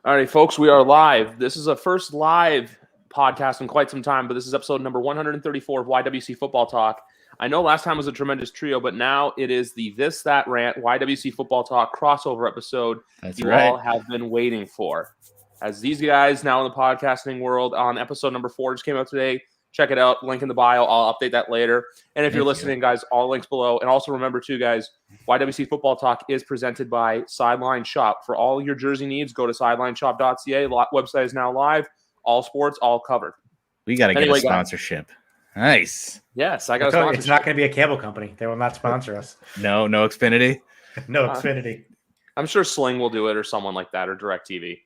All right, folks, we are live. This is a first live podcast in quite some time, but this is episode number 134 of YWC Football Talk. I know last time was a tremendous trio, but now it is the This, That Rant YWC Football Talk crossover episode all have been waiting for. As these guys now in the podcasting world on episode number 4 just came out today. Check it out. Link in the bio. I'll update that later. And if you're listening, guys, all links below. And also remember, too, guys, YWC Football Talk is presented by Sideline Shop. For all your jersey needs, go to sidelineshop.ca. Website is now live. All sports, all covered. We got to get a sponsorship. Nice. Yes, I got a sponsorship. It's not going to be a cable company. They will not sponsor us. No Xfinity? No Xfinity. I'm sure Sling will do it or someone like that or DirecTV.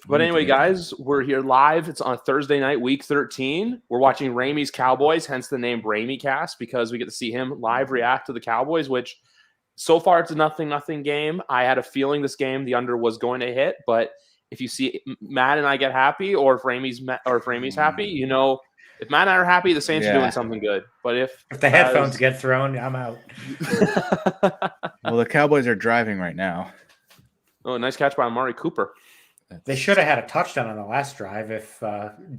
But anyway, guys, we're here live. It's on Thursday night, week 13. We're watching Ramey's Cowboys, hence the name Ramey Cast, because we get to see him live react to the Cowboys, which so far it's a 0-0 game. I had a feeling this game, the under was going to hit, but if you see Matt and I get happy, or if Ramey's happy, you know, if Matt and I are happy, the Saints are doing something good. But if the headphones get thrown, I'm out. Well, the Cowboys are driving right now. Oh, nice catch by Amari Cooper. They should have had a touchdown on the last drive if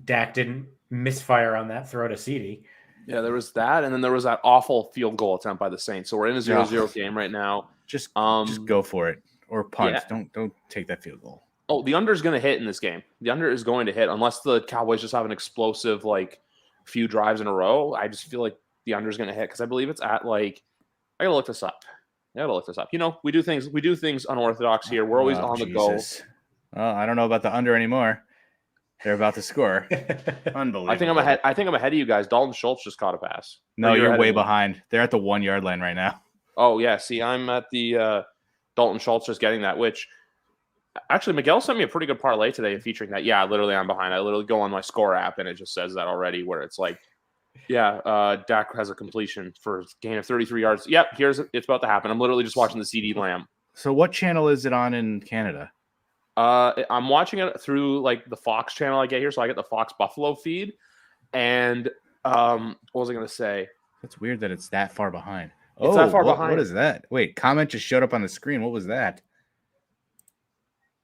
Dak didn't misfire on that throw to CeeDee. Yeah, there was that, and then there was that awful field goal attempt by the Saints. So we're in a 0-0 game right now. Just go for it or punt. Yeah. Don't take that field goal. Oh, the under is going to hit in this game. The under is going to hit unless the Cowboys just have an explosive few drives in a row. I just feel like the under is going to hit because I believe it's at I gotta look this up. You know, we do things unorthodox here. We're always on the go. Well, I don't know about the under anymore. They're about to score. Unbelievable. I think I'm ahead of you guys. Dalton Schultz just caught a pass. No, you're way behind. They're at the 1 yard line right now. Oh yeah. See, I'm at the Dalton Schultz just getting that, which actually Miguel sent me a pretty good parlay today featuring that. Yeah, literally I'm behind. I literally go on my score app and it just says that already where it's like, Dak has a completion for a gain of 33 yards. Yep, it's about to happen. I'm literally just watching the CeeDee Lamb. So what channel is it on in Canada? I'm watching it through the Fox channel I get here, so I get the Fox Buffalo feed. And what was I going to say? That's weird that it's that far behind. It's that far behind. What is that? Wait, comment just showed up on the screen. What was that?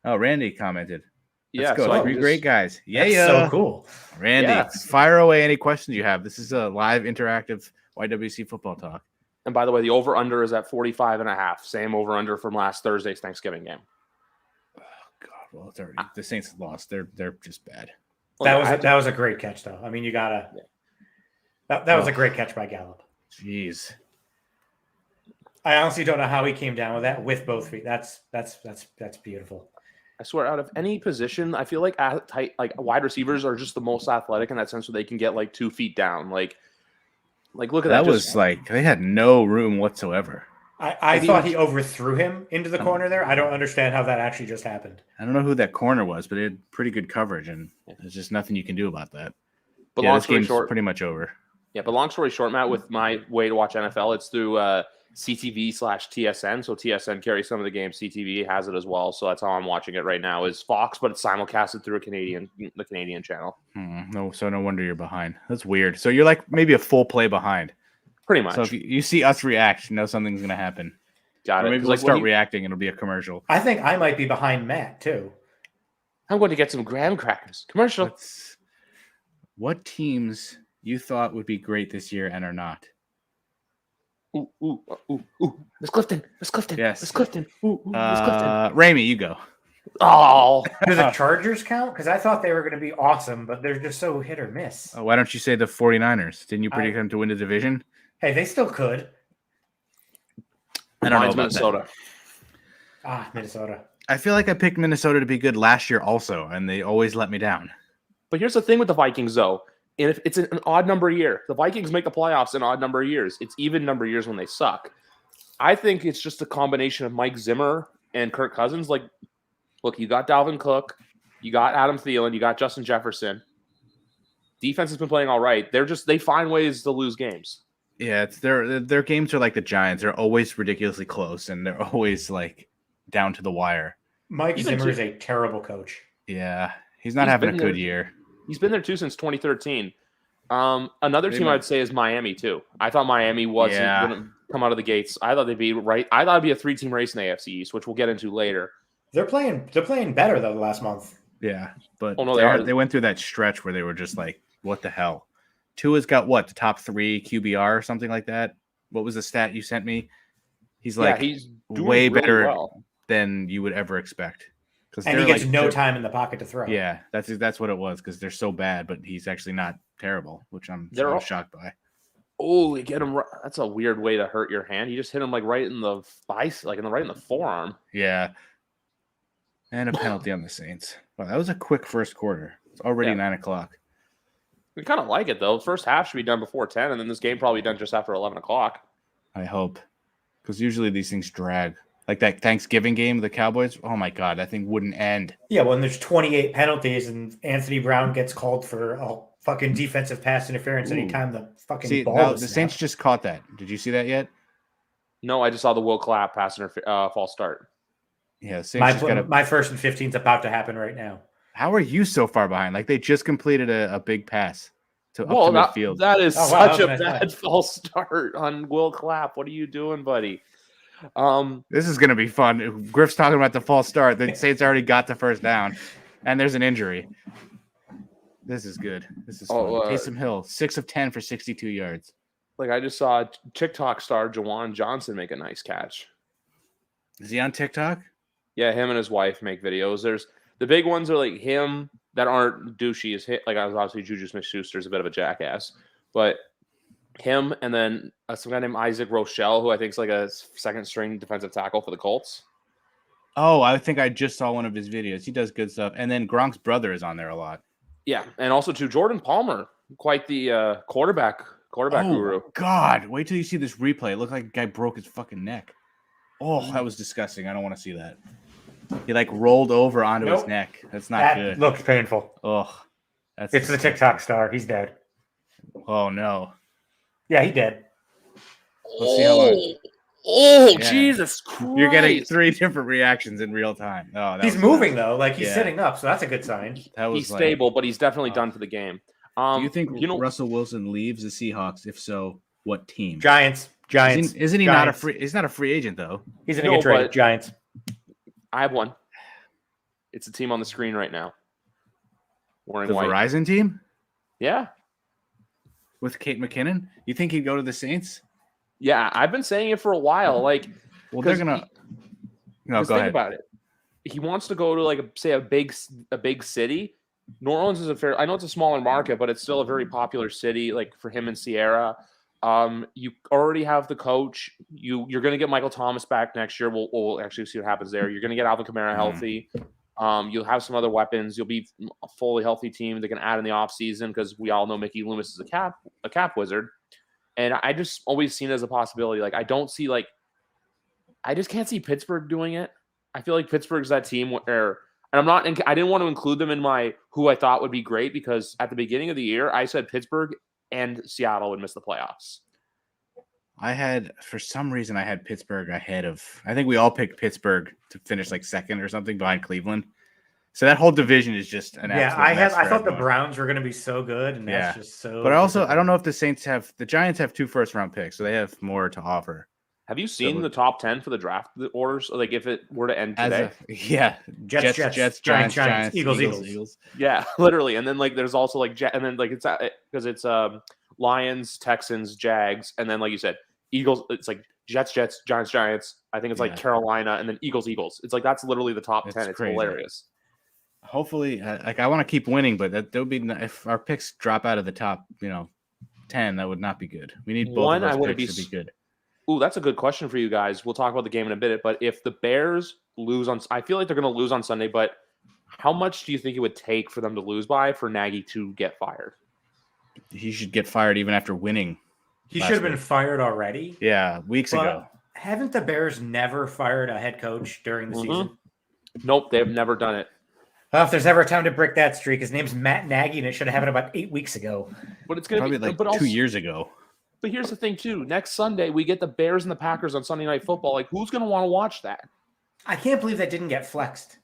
Oh, Randy commented. Let's go. So 3 great guys. Yeah, so cool. Randy, fire away any questions you have. This is a live interactive YWC Football Talk. And by the way, the over-under is at 45.5. Same over-under from last Thursday's Thanksgiving game. Well, it's already the Saints lost. They're just bad. That was a great catch, though. I mean, you gotta. That was a great catch by Gallup. Jeez. I honestly don't know how he came down with that with both feet. That's beautiful. I swear, out of any position, I feel like wide receivers are just the most athletic in that sense, where they can get 2 feet down. Look at that. That was they had no room whatsoever. I thought he overthrew him into the corner there. I don't understand how that actually just happened. I don't know who that corner was, but it had pretty good coverage, and there's just nothing you can do about that. But long this story game's short, pretty much over. Yeah, but long story short, Matt, with my way to watch NFL, it's through CTV/TSN. So TSN carries some of the games. CTV has it as well. So that's how I'm watching it right now is Fox, but it's simulcasted through the Canadian channel. No wonder you're behind. That's weird. So you're maybe a full play behind. Pretty much. So if you see us react, you know something's going to happen. Got it. Maybe we'll start reacting and it'll be a commercial. I think I might be behind Matt, too. I'm going to get some graham crackers. Commercial. What teams you thought would be great this year and are not? Ooh. Miss Clifton. Yes. Miss Clifton. Miss Clifton. Ramey, you go. Oh. Do the Chargers count? Because I thought they were going to be awesome, but they're just so hit or miss. Why don't you say the 49ers? Didn't you predict them to win the division? Hey, they still could. I don't know about Minnesota. Minnesota. I feel like I picked Minnesota to be good last year also, and they always let me down. But here's the thing with the Vikings, though. And if it's an odd number year, the Vikings make the playoffs in odd number years. It's even number years when they suck. I think it's just a combination of Mike Zimmer and Kirk Cousins. Look, you got Dalvin Cook, you got Adam Thielen, you got Justin Jefferson. Defense has been playing all right. They find ways to lose games. Yeah, their games are like the Giants. They're always ridiculously close, and they're always down to the wire. Mike Zimmer is a terrible coach. Yeah, he's not having a good year. He's been there too since 2013. Another team I'd say is Miami too. I thought Miami wasn't going to come out of the gates. I thought they'd be right. I thought it'd be a 3-team race in the AFC East, which we'll get into later. They're playing better though the last month. Yeah, but they went through that stretch where they were just like, what the hell? Tua's got what, the top 3 QBR or something like that? What was the stat you sent me? He's he's doing way really better well than you would ever expect. And he gets no time in the pocket to throw. Yeah, that's what it was, because they're so bad, but he's actually not terrible, which I'm shocked by. Oh, you get him. That's a weird way to hurt your hand. You just hit him like right in the right in the forearm. Yeah. And a penalty on the Saints. Well, that was a quick first quarter. It's already 9 o'clock. We kind of like it, though. First half should be done before 10, and then this game probably done just after 11 o'clock. I hope. Because usually these things drag. Like that Thanksgiving game, the Cowboys, oh my God, that thing wouldn't end. Yeah, when there's 28 penalties and Anthony Brown gets called for a fucking defensive pass interference anytime the fucking ball the Saints just caught that. Did you see that yet? No, I just saw the Will Clapp pass false start. Yeah, Saints my 1st and 15 is about to happen right now. How are you so far behind? Like they just completed a big pass up to midfield. That is such a bad false start on Will Clapp. What are you doing, buddy? This is going to be fun. Griff's talking about the false start. The Saints already got the first down, and there's an injury. This is good. This is fun. Taysom Hill, 6 of 10 for 62 yards. Like I just saw TikTok star Jawan Johnson make a nice catch. Is he on TikTok? Yeah, him and his wife make videos. There's the big ones are like him that aren't douchey. Like obviously Juju Smith-Schuster is a bit of a jackass, but him and then some guy named Isaac Rochelle, who I think is like a second string defensive tackle for the Colts. Oh, I think I just saw one of his videos. He does good stuff. And then Gronk's brother is on there a lot. Yeah, and also to Jordan Palmer, quite the quarterback guru. God, wait till you see this replay. It looked like a guy broke his fucking neck. Oh, that was disgusting. I don't want to see that. He like rolled over onto his neck. That's not good. Looks painful. Oh, it's the TikTok star. He's dead. Oh no. Yeah, he did. Let's see how long. Oh, yeah. Jesus Christ. You're getting 3 different reactions in real time. Oh, he's moving, though. Like, he's sitting up, so that's a good sign. He's stable, but he's definitely done for the game. Do you think Russell Wilson leaves the Seahawks? If so, what team? Giants. Isn't he not a free? He's not a free agent, though. He's going to get traded. Giants. I have one. It's a team on the screen right now. Wearing the white. Verizon team? Yeah. With Kate McKinnon? You think he'd go to the Saints? Yeah, I've been saying it for a while. Like, well, they're gonna. No, go ahead. Think about it. He wants to go to like a big city. New Orleans is I know it's a smaller market, but it's still a very popular city. Like for him and Sierra, you already have the coach. You're gonna get Michael Thomas back next year. We'll actually see what happens there. You're gonna get Alvin Kamara healthy. You'll have some other weapons. You'll be a fully healthy team they can add in the offseason because we all know Mickey Loomis is a cap wizard. And I just always seen it as a possibility. Like, I just can't see Pittsburgh doing it. I feel like Pittsburgh's that team where, and I didn't want to include them in my who I thought would be great because at the beginning of the year, I said Pittsburgh and Seattle would miss the playoffs. For some reason, I had Pittsburgh ahead of, I think we all picked Pittsburgh to finish like second or something behind Cleveland. So that whole division is just an absolute mess. I thought the Browns were going to be so good, and that's just so. But also, I don't know if the Giants have 2 first-round picks, so they have more to offer. Have you seen the top 10 for the draft orders? Like if it were to end today? Jets, Giants, Eagles. Yeah, literally. And then like there's also like and then like it's because it's Lions, Texans, Jags, and then like you said, Eagles. It's like Jets, Giants. I think it's like Carolina, and then Eagles. It's like that's literally the top 10. It's crazy. Hilarious. Hopefully, I want to keep winning, but that would be if our picks drop out of the top, 10, that would not be good. We need both of those picks to be good. Ooh, that's a good question for you guys. We'll talk about the game in a bit, but if the Bears lose I feel like they're going to lose on Sunday, but how much do you think it would take for them to lose by for Nagy to get fired? He should get fired even after winning. He should have been fired already. Yeah, weeks ago. Haven't the Bears never fired a head coach during the season? Nope, they've never done it. Well, if there's ever a time to break that streak, his name's Matt Nagy, and it should have happened about 8 weeks ago. But it's going to be like 2 years ago. But here's the thing, too. Next Sunday, we get the Bears and the Packers on Sunday Night Football. Like, who's going to want to watch that? I can't believe that didn't get flexed.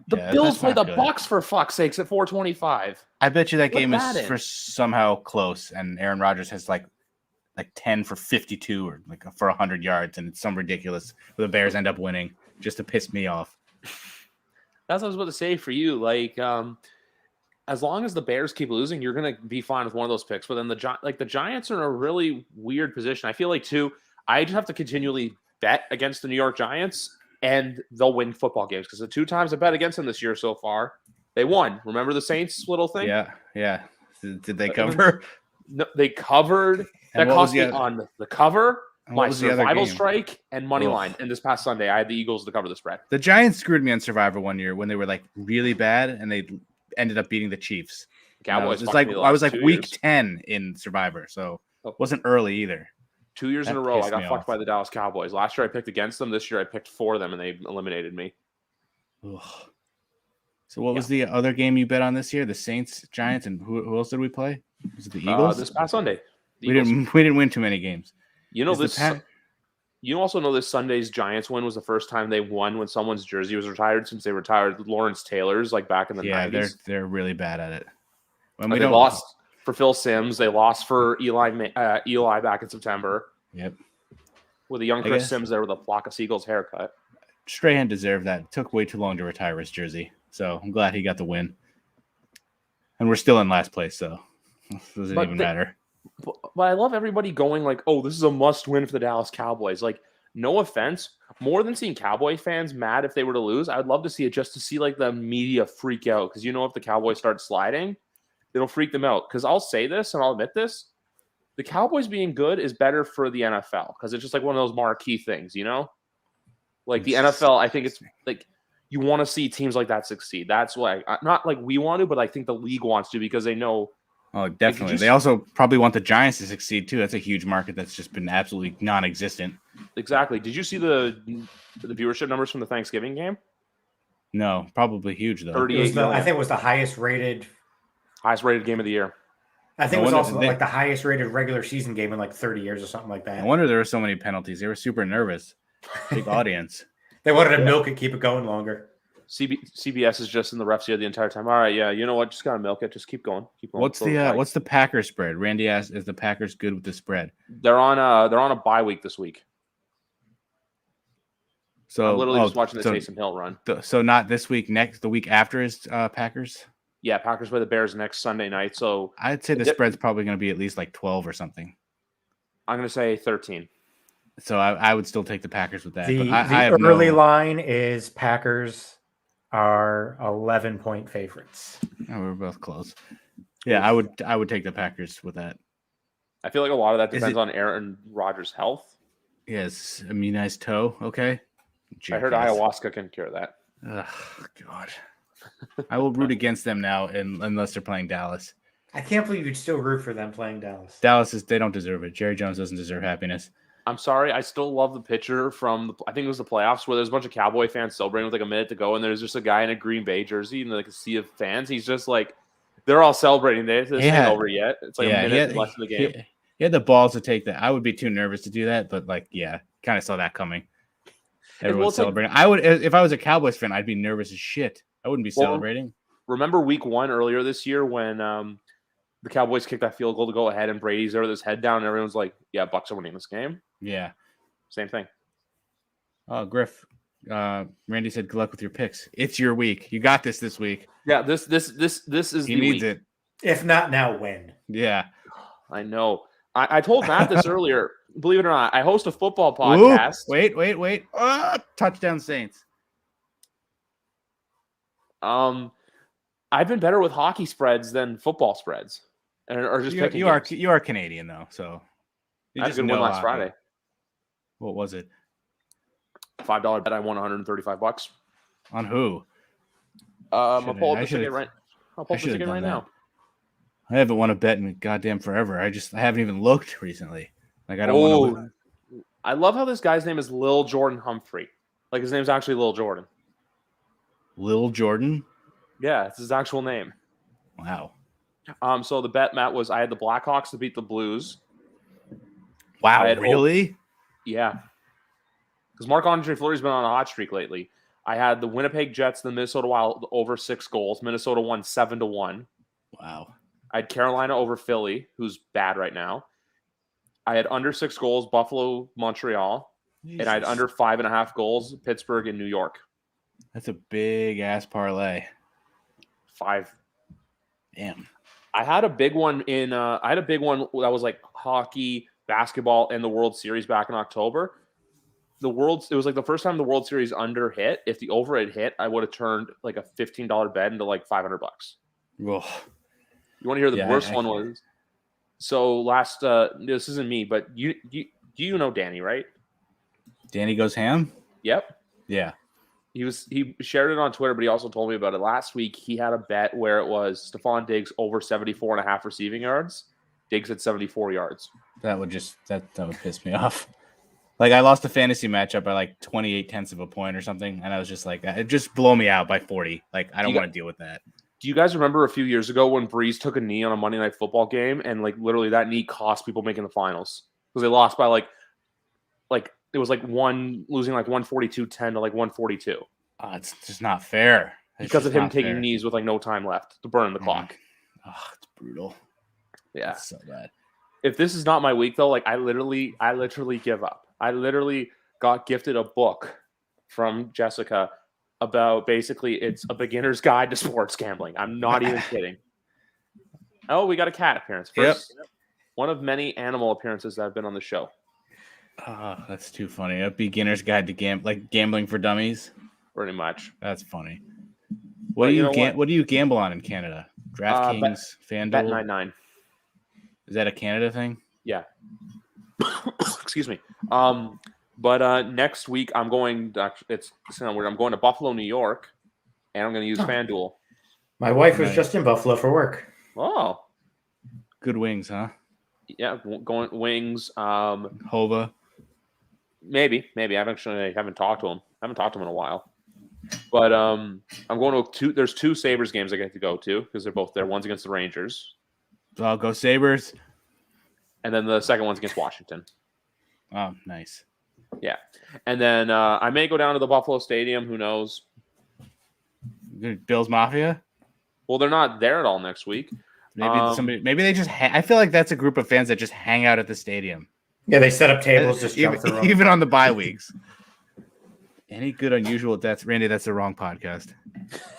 The Bills play the Bucs for fuck's sakes at 4:25. I bet you that game is for somehow close, and Aaron Rodgers has like 10 for 52 or like for 100 yards, and it's some ridiculous where the Bears end up winning just to piss me off. That's what I was about to say for you. Like, as long as the Bears keep losing, you're going to be fine with one of those picks. But then the Giants are in a really weird position. I feel like, too, I just have to continually bet against the New York Giants, and they'll win football games. Because the 2 times I bet against them this year so far, they won. Remember the Saints little thing? Yeah. Did they cover? No, they covered. That cost me on the cover, my survival strike, and money line. And this past Sunday, I had the Eagles to cover the spread. The Giants screwed me on Survivor one year when they were like really bad, and they ended up beating the Chiefs. Cowboys. It's like I was like week 10 in Survivor, so it wasn't early either. 2 years in a row, I got fucked by the Dallas Cowboys. Last year, I picked against them. This year, I picked for them, and they eliminated me. Ugh. So what was the other game you bet on this year? The Saints, Giants, and who else did we play? Was it the Eagles? This past Sunday. We didn't win too many games. You know this. You also know this Sunday's Giants win was the first time they won when someone's jersey was retired since they retired Lawrence Taylor's like back in the 90s. Yeah, they're really bad at it. When they lost for Phil Simms, they lost for Eli back in September. Yep. With a young Chris Simms there with a flock of seagulls haircut. Strahan deserved that. It took way too long to retire his jersey, so I'm glad he got the win. And we're still in last place, so it doesn't even matter. But I love everybody going like, oh, this is a must win for the Dallas Cowboys. Like, no offense. More than seeing Cowboy fans mad if they were to lose, I would love to see it just to see like the media freak out. Because if the Cowboys start sliding, it'll freak them out. Because I'll say this and I'll admit this. The Cowboys being good is better for the NFL. Because it's just like one of those marquee things, Like the NFL, I think it's like you want to see teams like that succeed. That's why, not like we want to, but I think the league wants to because they know. Oh, definitely. They also probably want the Giants to succeed, too. That's a huge market that's just been absolutely non-existent. Exactly. Did you see the viewership numbers from the Thanksgiving game? No, probably huge, though. 38 I think it was the highest rated game of the year. I think it was also like the highest rated regular season game in like 30 years or something like that. I wonder there were so many penalties. They were super nervous. Big audience. They wanted to milk it, keep it going longer. CBS is just in the refs here the entire time. All right, yeah, you know what? Just gotta milk it. Just keep going. What's the Packers spread? Randy asked, "Is the Packers good with the spread?" They're on a bye week this week. So I'm literally just watching the Taysom Hill run. So not this week. The week after is Packers. Yeah, Packers play the Bears next Sunday night. So I'd say the spread's probably going to be at least like 12 or something. I'm going to say 13. So I would still take the Packers with that. The early line is Packers are 11-point favorites. Oh, we're both close. Yeah, I would take the Packers with that. I feel like a lot of that depends on Aaron Rodgers' health. Yes, immunized toe. Okay. I heard ayahuasca can cure that. Oh, God. I will root against them now unless they're playing Dallas. I can't believe you'd still root for them playing Dallas. They don't deserve it. Jerry Jones doesn't deserve happiness. I'm sorry. I still love the picture from, I think it was the playoffs, where there's a bunch of Cowboy fans celebrating with like a minute to go, and there's just a guy in a Green Bay jersey and like a sea of fans. He's just like, they're all celebrating. This ain't over yet. It's like a minute left in the game. He had the balls to take that. I would be too nervous to do that, but kind of saw that coming. Everyone's celebrating. I would, if I was a Cowboys fan, I'd be nervous as shit. I wouldn't be celebrating. Remember week 1 earlier this year when the Cowboys kicked that field goal to go ahead and Brady's there with his head down and everyone's like, yeah, Bucs are winning this game. Yeah. Same thing. Oh, Griff. Randy said, good luck with your picks. It's your week. You got this week. Yeah, this is he needs it. If not now, when? Yeah. I know. I told Matt this earlier. Believe it or not, I host a football podcast. Ooh, wait. Touchdown Saints. I've been better with hockey spreads than football spreads. Or just you are Canadian though, so I had a good win last Friday. What was it? $5 bet. I won $135. On who? I'll pull up the ticket right now. I haven't won a bet in goddamn forever. I haven't even looked recently. Like I don't want to. I love how this guy's name is Lil Jordan Humphrey. Like his name's actually Lil Jordan. Lil Jordan? Yeah, it's his actual name. Wow. So the bet, Matt, was I had the Blackhawks to beat the Blues. Wow, really? Yeah. Because Marc-Andre Fleury's been on a hot streak lately. I had the Winnipeg Jets, the Minnesota Wild over 6 goals. Minnesota won 7-1. Wow. I had Carolina over Philly, who's bad right now. I had under 6 goals, Buffalo, Montreal. Jesus. And I had under 5.5 goals, Pittsburgh and New York. That's a big ass parlay. 5. Damn. I had a big one that was like hockey, basketball, and the World Series back in October. It was like the first time the World Series under hit. If the over had hit, I would have turned like a $15 bet into like $500. Ugh. You want to hear the worst one was? So last, this isn't me, but you know Danny, right? Danny Goes Ham? Yep. Yeah. He shared it on Twitter, but he also told me about it last week. He had a bet where it was Stephon Diggs over 74.5 receiving yards. Diggs at 74 yards. That would piss me off. Like, I lost a fantasy matchup by like 28/10 of a point or something, and I was just like, it just blow me out by 40. Like, I don't want to deal with that. Do you guys remember a few years ago when Breeze took a knee on a Monday Night Football game, and like literally that knee cost people making the finals because they lost by like it was like losing like 142-10 to like 142. It's just not fair. Because of him taking knees with like no time left to burn the clock. Oh, it's brutal. Yeah. It's so bad. If this is not my week though, like I literally give up. I literally got gifted a book from Jessica about basically it's a beginner's guide to sports gambling. I'm not even kidding. Oh, we got a cat appearance. First, one of many animal appearances that have been on the show. Oh, that's too funny. A beginner's guide to gambling for dummies. Pretty much. That's funny. What do you gamble on in Canada? DraftKings, FanDuel, Bet99. Is that a Canada thing? Yeah. Excuse me. But next week I'm going. It's weird. I'm going to Buffalo, New York, and I'm going to use FanDuel. My wife was just in Buffalo for work. Oh, good wings, huh? Yeah, going wings. Hova. Maybe. I haven't talked to him. I haven't talked to him in a while. But I'm going to there's 2 Sabres games I get to go to because they're both there. One's against the Rangers. So I'll go Sabres. And then the second one's against Washington. Oh, nice. Yeah. And then I may go down to the Buffalo Stadium. Who knows? Bills Mafia? Well, they're not there at all next week. Maybe they just I feel like that's a group of fans that just hang out at the stadium. Yeah, they set up tables, just jump the rope. Even on the bye weeks. Any good unusual deaths? Randy, that's the wrong podcast.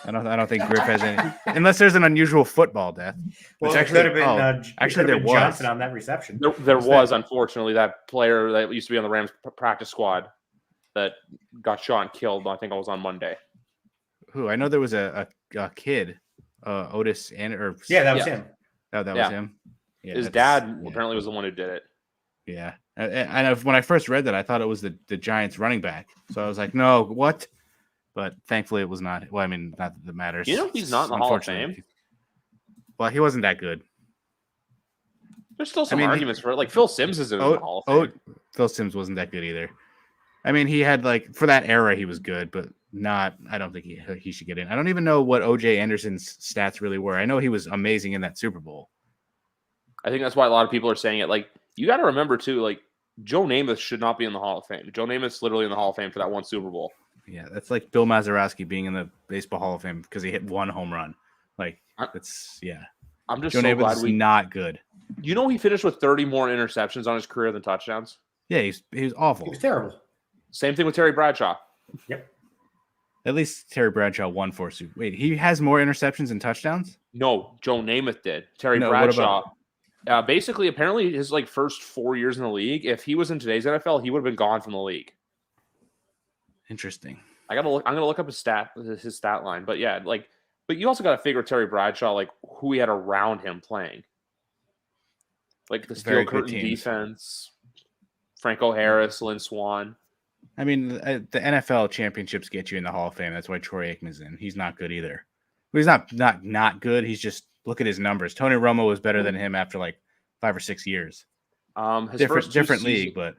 I don't think Griff has any, unless there's an unusual football death. Well, it could have been. Actually, there was Johnson on that reception. There was unfortunately that player that used to be on the Rams practice squad that got shot and killed. I think it was on Monday. Who? I know there was a kid, Otis, that was him. That was him. Yeah, his dad apparently was the one who did it. Yeah, and when I first read that, I thought it was the Giants running back. So I was like, no, what? But thankfully, it was not. Well, I mean, not that it matters. You know, he's not in the Hall of Fame. Well, he wasn't that good. There's still some arguments for it. Like Phil Simms is in the Hall of Fame. Phil Simms wasn't that good either. I mean, he had for that era, he was good, but not. I don't think he should get in. I don't even know what O.J. Anderson's stats really were. I know he was amazing in that Super Bowl. I think that's why a lot of people are saying it. Like, you got to remember too, like Joe Namath should not be in the Hall of Fame. Joe Namath's literally in the Hall of Fame for that one Super Bowl. Yeah, that's like Bill Mazeroski being in the Baseball Hall of Fame because he hit one home run. Like, that's I'm just Joe Namath is not good. You know, he finished with 30 more interceptions on his career than touchdowns. Yeah, he was awful. He was terrible. Same thing with Terry Bradshaw. Yep. At least Terry Bradshaw won 4 Super. Wait, he has more interceptions and touchdowns? No, Joe Namath did. Terry Bradshaw. Basically, apparently, his first 4 years in the league, if he was in today's NFL, he would have been gone from the league. Interesting. I'm gonna look up his stat line, but yeah, but you also got to figure Terry Bradshaw, who he had around him playing, like the Steel Curtain defense, Franco Harris, Lynn Swann. I mean, the NFL championships get you in the Hall of Fame. That's why Troy Aikman's in. He's not good either. But he's not good. He's just look at his numbers. Tony Romo was better than him after 5 or 6 years. Different league, but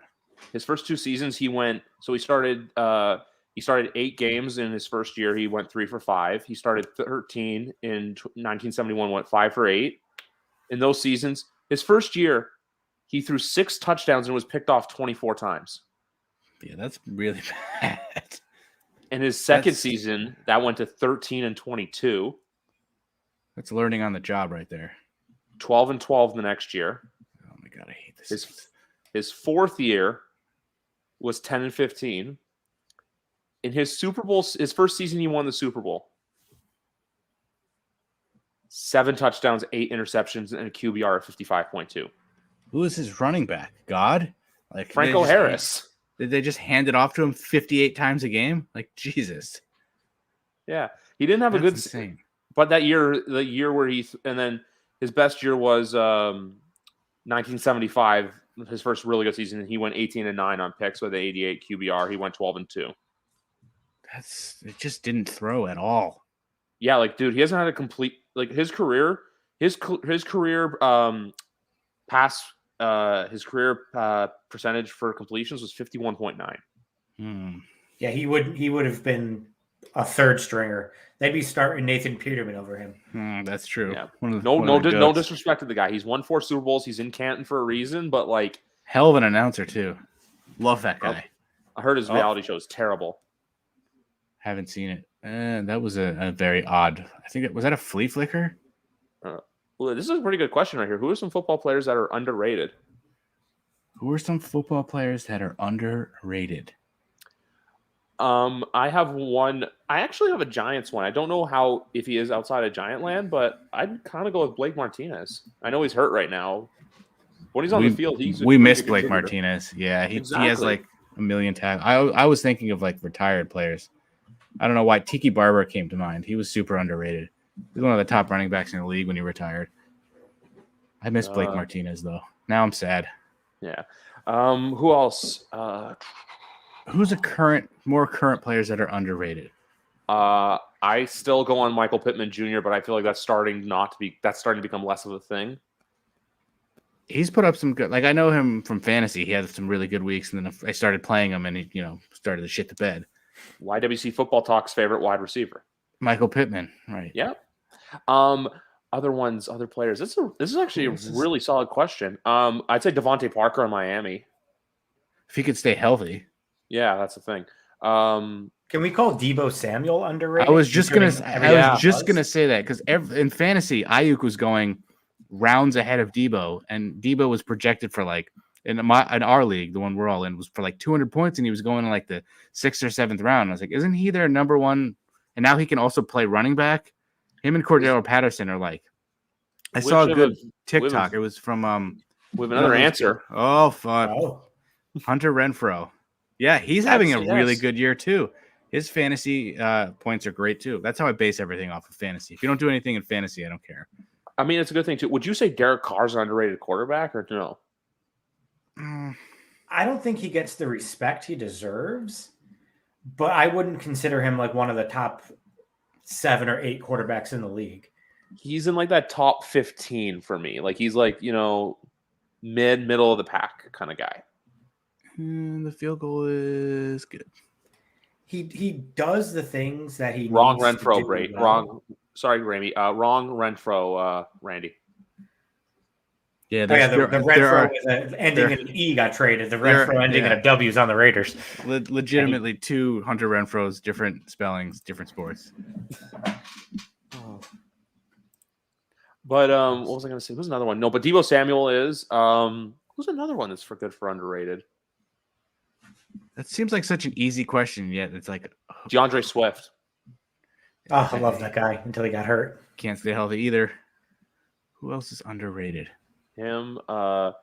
his first 2 seasons he went. So he started 8 games in his first year. He went 3 for 5. He started 13 in 1971. Went 5 for 8 in those seasons. His first year, he threw 6 touchdowns and was picked off 24 times. Yeah, that's really bad. In his second season, that went to 13 and 22. That's learning on the job right there. 12 and 12 the next year. Oh my God, I hate this. His fourth year was 10 and 15. In his Super Bowl, his first season, he won the Super Bowl. 7 touchdowns, 8 interceptions, and a QBR of 55.2. Who is his running back? God? Like Franco Harris. Did they just hand it off to him 58 times a game? Like, Jesus. Yeah. He didn't have a good insane. But that year, the year where and then his best year was 1975, his first really good season. He went 18-9 on picks with an 88 QBR. He went 12-2. It just didn't throw at all. Yeah, like, dude, he hasn't had a complete, like, his career percentage for completions was 51.9. Yeah, he would have been a third stringer. They'd be starting Nathan Peterman over him. That's true. Yeah. No disrespect to the guy. He's won 4 Super Bowls. He's in Canton for a reason, but like, hell of an announcer too. Love that guy. I heard his reality show is terrible. Haven't seen it. That was a very odd. I think was that a flea flicker? Well, this is a pretty good question right here. Who are some football players that are underrated? I have one. I actually have a Giants one. I don't know if he is outside of Giant land, but I'd kind of go with Blake Martinez. I know he's hurt right now. When he's on the field, we miss Blake Martinez. Yeah, he has like a million tackles. I was thinking of like retired players. I don't know why Tiki Barber came to mind. He was super underrated. He's one of the top running backs in the league when he retired. I miss Blake Martinez though. Now I'm sad. Yeah. Who else? Who's more current players that are underrated? I still go on Michael Pittman Jr., but I feel like that's starting to become less of a thing. He's put up some good. Like, I know him from fantasy. He had some really good weeks, and then I started playing him, and he, started to shit the bed. YWC Football Talk's favorite wide receiver, Michael Pittman, right? Yeah. Other players. This is actually a really solid question. I'd say Devontae Parker in Miami. If he could stay healthy. Yeah, that's the thing. Can we call Deebo Samuel underrated? I was just gonna say that because in fantasy, Ayuk was going rounds ahead of Deebo, and Deebo was projected for like in our league, the one we're all in, was for like 200 points, and he was going in like the 6th or 7th round. I was like, isn't he their number one? And now he can also play running back. Him and Cordero Patterson are like. I saw a good TikTok. It was from We have another answer. Oh, fun. Oh. Hunter Renfrow. Yeah, he's having a really good year too. His fantasy points are great too. That's how I base everything off of fantasy. If you don't do anything in fantasy, I don't care. I mean, it's a good thing too. Would you say Derek Carr's an underrated quarterback or no? I don't think he gets the respect he deserves, but I wouldn't consider him like one of the top 7 or 8 quarterbacks in the league. He's in like that top 15 for me. Like he's like, middle of the pack kind of guy. And the field goal is good. He does the things that he wrong needs Renfro, to do Bray. well. Wrong. Sorry, Ramey. Wrong Renfro, Randy. Yeah, the Renfro ending in an E got traded. The Renfro ending in a W is on the Raiders. Legitimately, 2 Hunter Renfros, different spellings, different sports. But what was I going to say? Who's another one? No, but Deebo Samuel is. Who's another one that's good for underrated? That seems like such an easy question, yet it's like DeAndre Swift. Oh, I love that guy until he got hurt. Can't stay healthy either. Who else is underrated? Him. I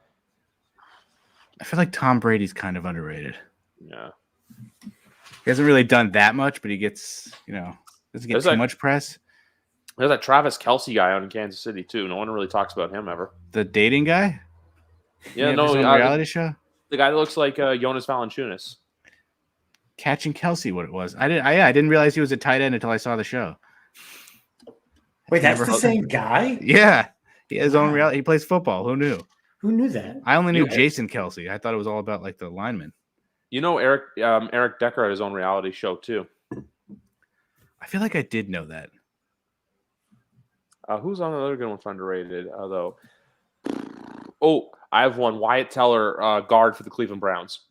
feel like Tom Brady's kind of underrated. Yeah. He hasn't really done that much, but he gets, doesn't get too much press. There's that Travis Kelce guy out in Kansas City too. No one really talks about him ever. The dating guy? Yeah, no, reality show. The guy that looks like Jonas Valanciunas. Catching Kelce, what it was. I didn't realize he was a tight end until I saw the show. Wait, that's the same guy? Yeah. He has his own reality. He plays football. Who knew? Who knew that? I only knew Jason Kelce. I thought it was all about like the linemen. Eric Decker had his own reality show too. I feel like I did know that. Who's on another good one for underrated though? Oh, I have one. Wyatt Teller, guard for the Cleveland Browns.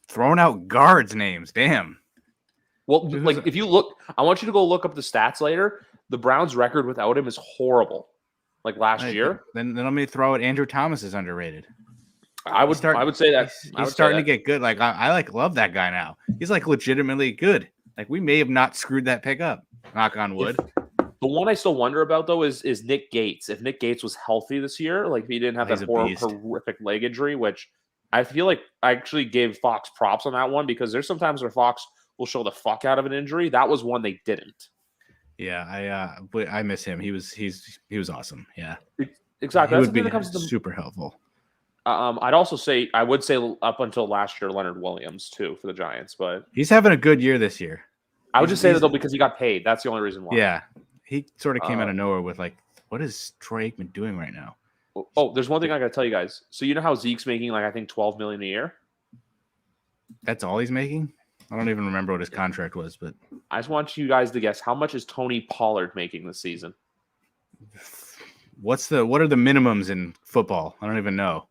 Throwing out guards names. Damn. Well, like if you look, I want you to go look up the stats later. The Browns' record without him is horrible. Like last year. Then let me throw it. Andrew Thomas is underrated. I would say that he's starting to get good. Like I love that guy now. He's like legitimately good. Like we may have not screwed that pick up. Knock on wood. The one I still wonder about though is Nick Gates. If Nick Gates was healthy this year, like if he didn't have that horrific leg injury, which I feel like I actually gave Fox props on that one because there's sometimes where Fox will show the fuck out of an injury. That was one they didn't. Yeah, I miss him. He was awesome. Yeah, exactly. He would be super helpful. I would say up until last year, Leonard Williams too for the Giants, but he's having a good year this year. I would just say that though because he got paid. That's the only reason why. Yeah, he sort of came out of nowhere with like, what is Troy Aikman doing right now? Oh, there's one thing I got to tell you guys. So you know how Zeke's making like I think $12 million a year. That's all he's making. I don't even remember what his contract was, but I just want you guys to guess how much is Tony Pollard making this season. What are the minimums in football? I don't even know.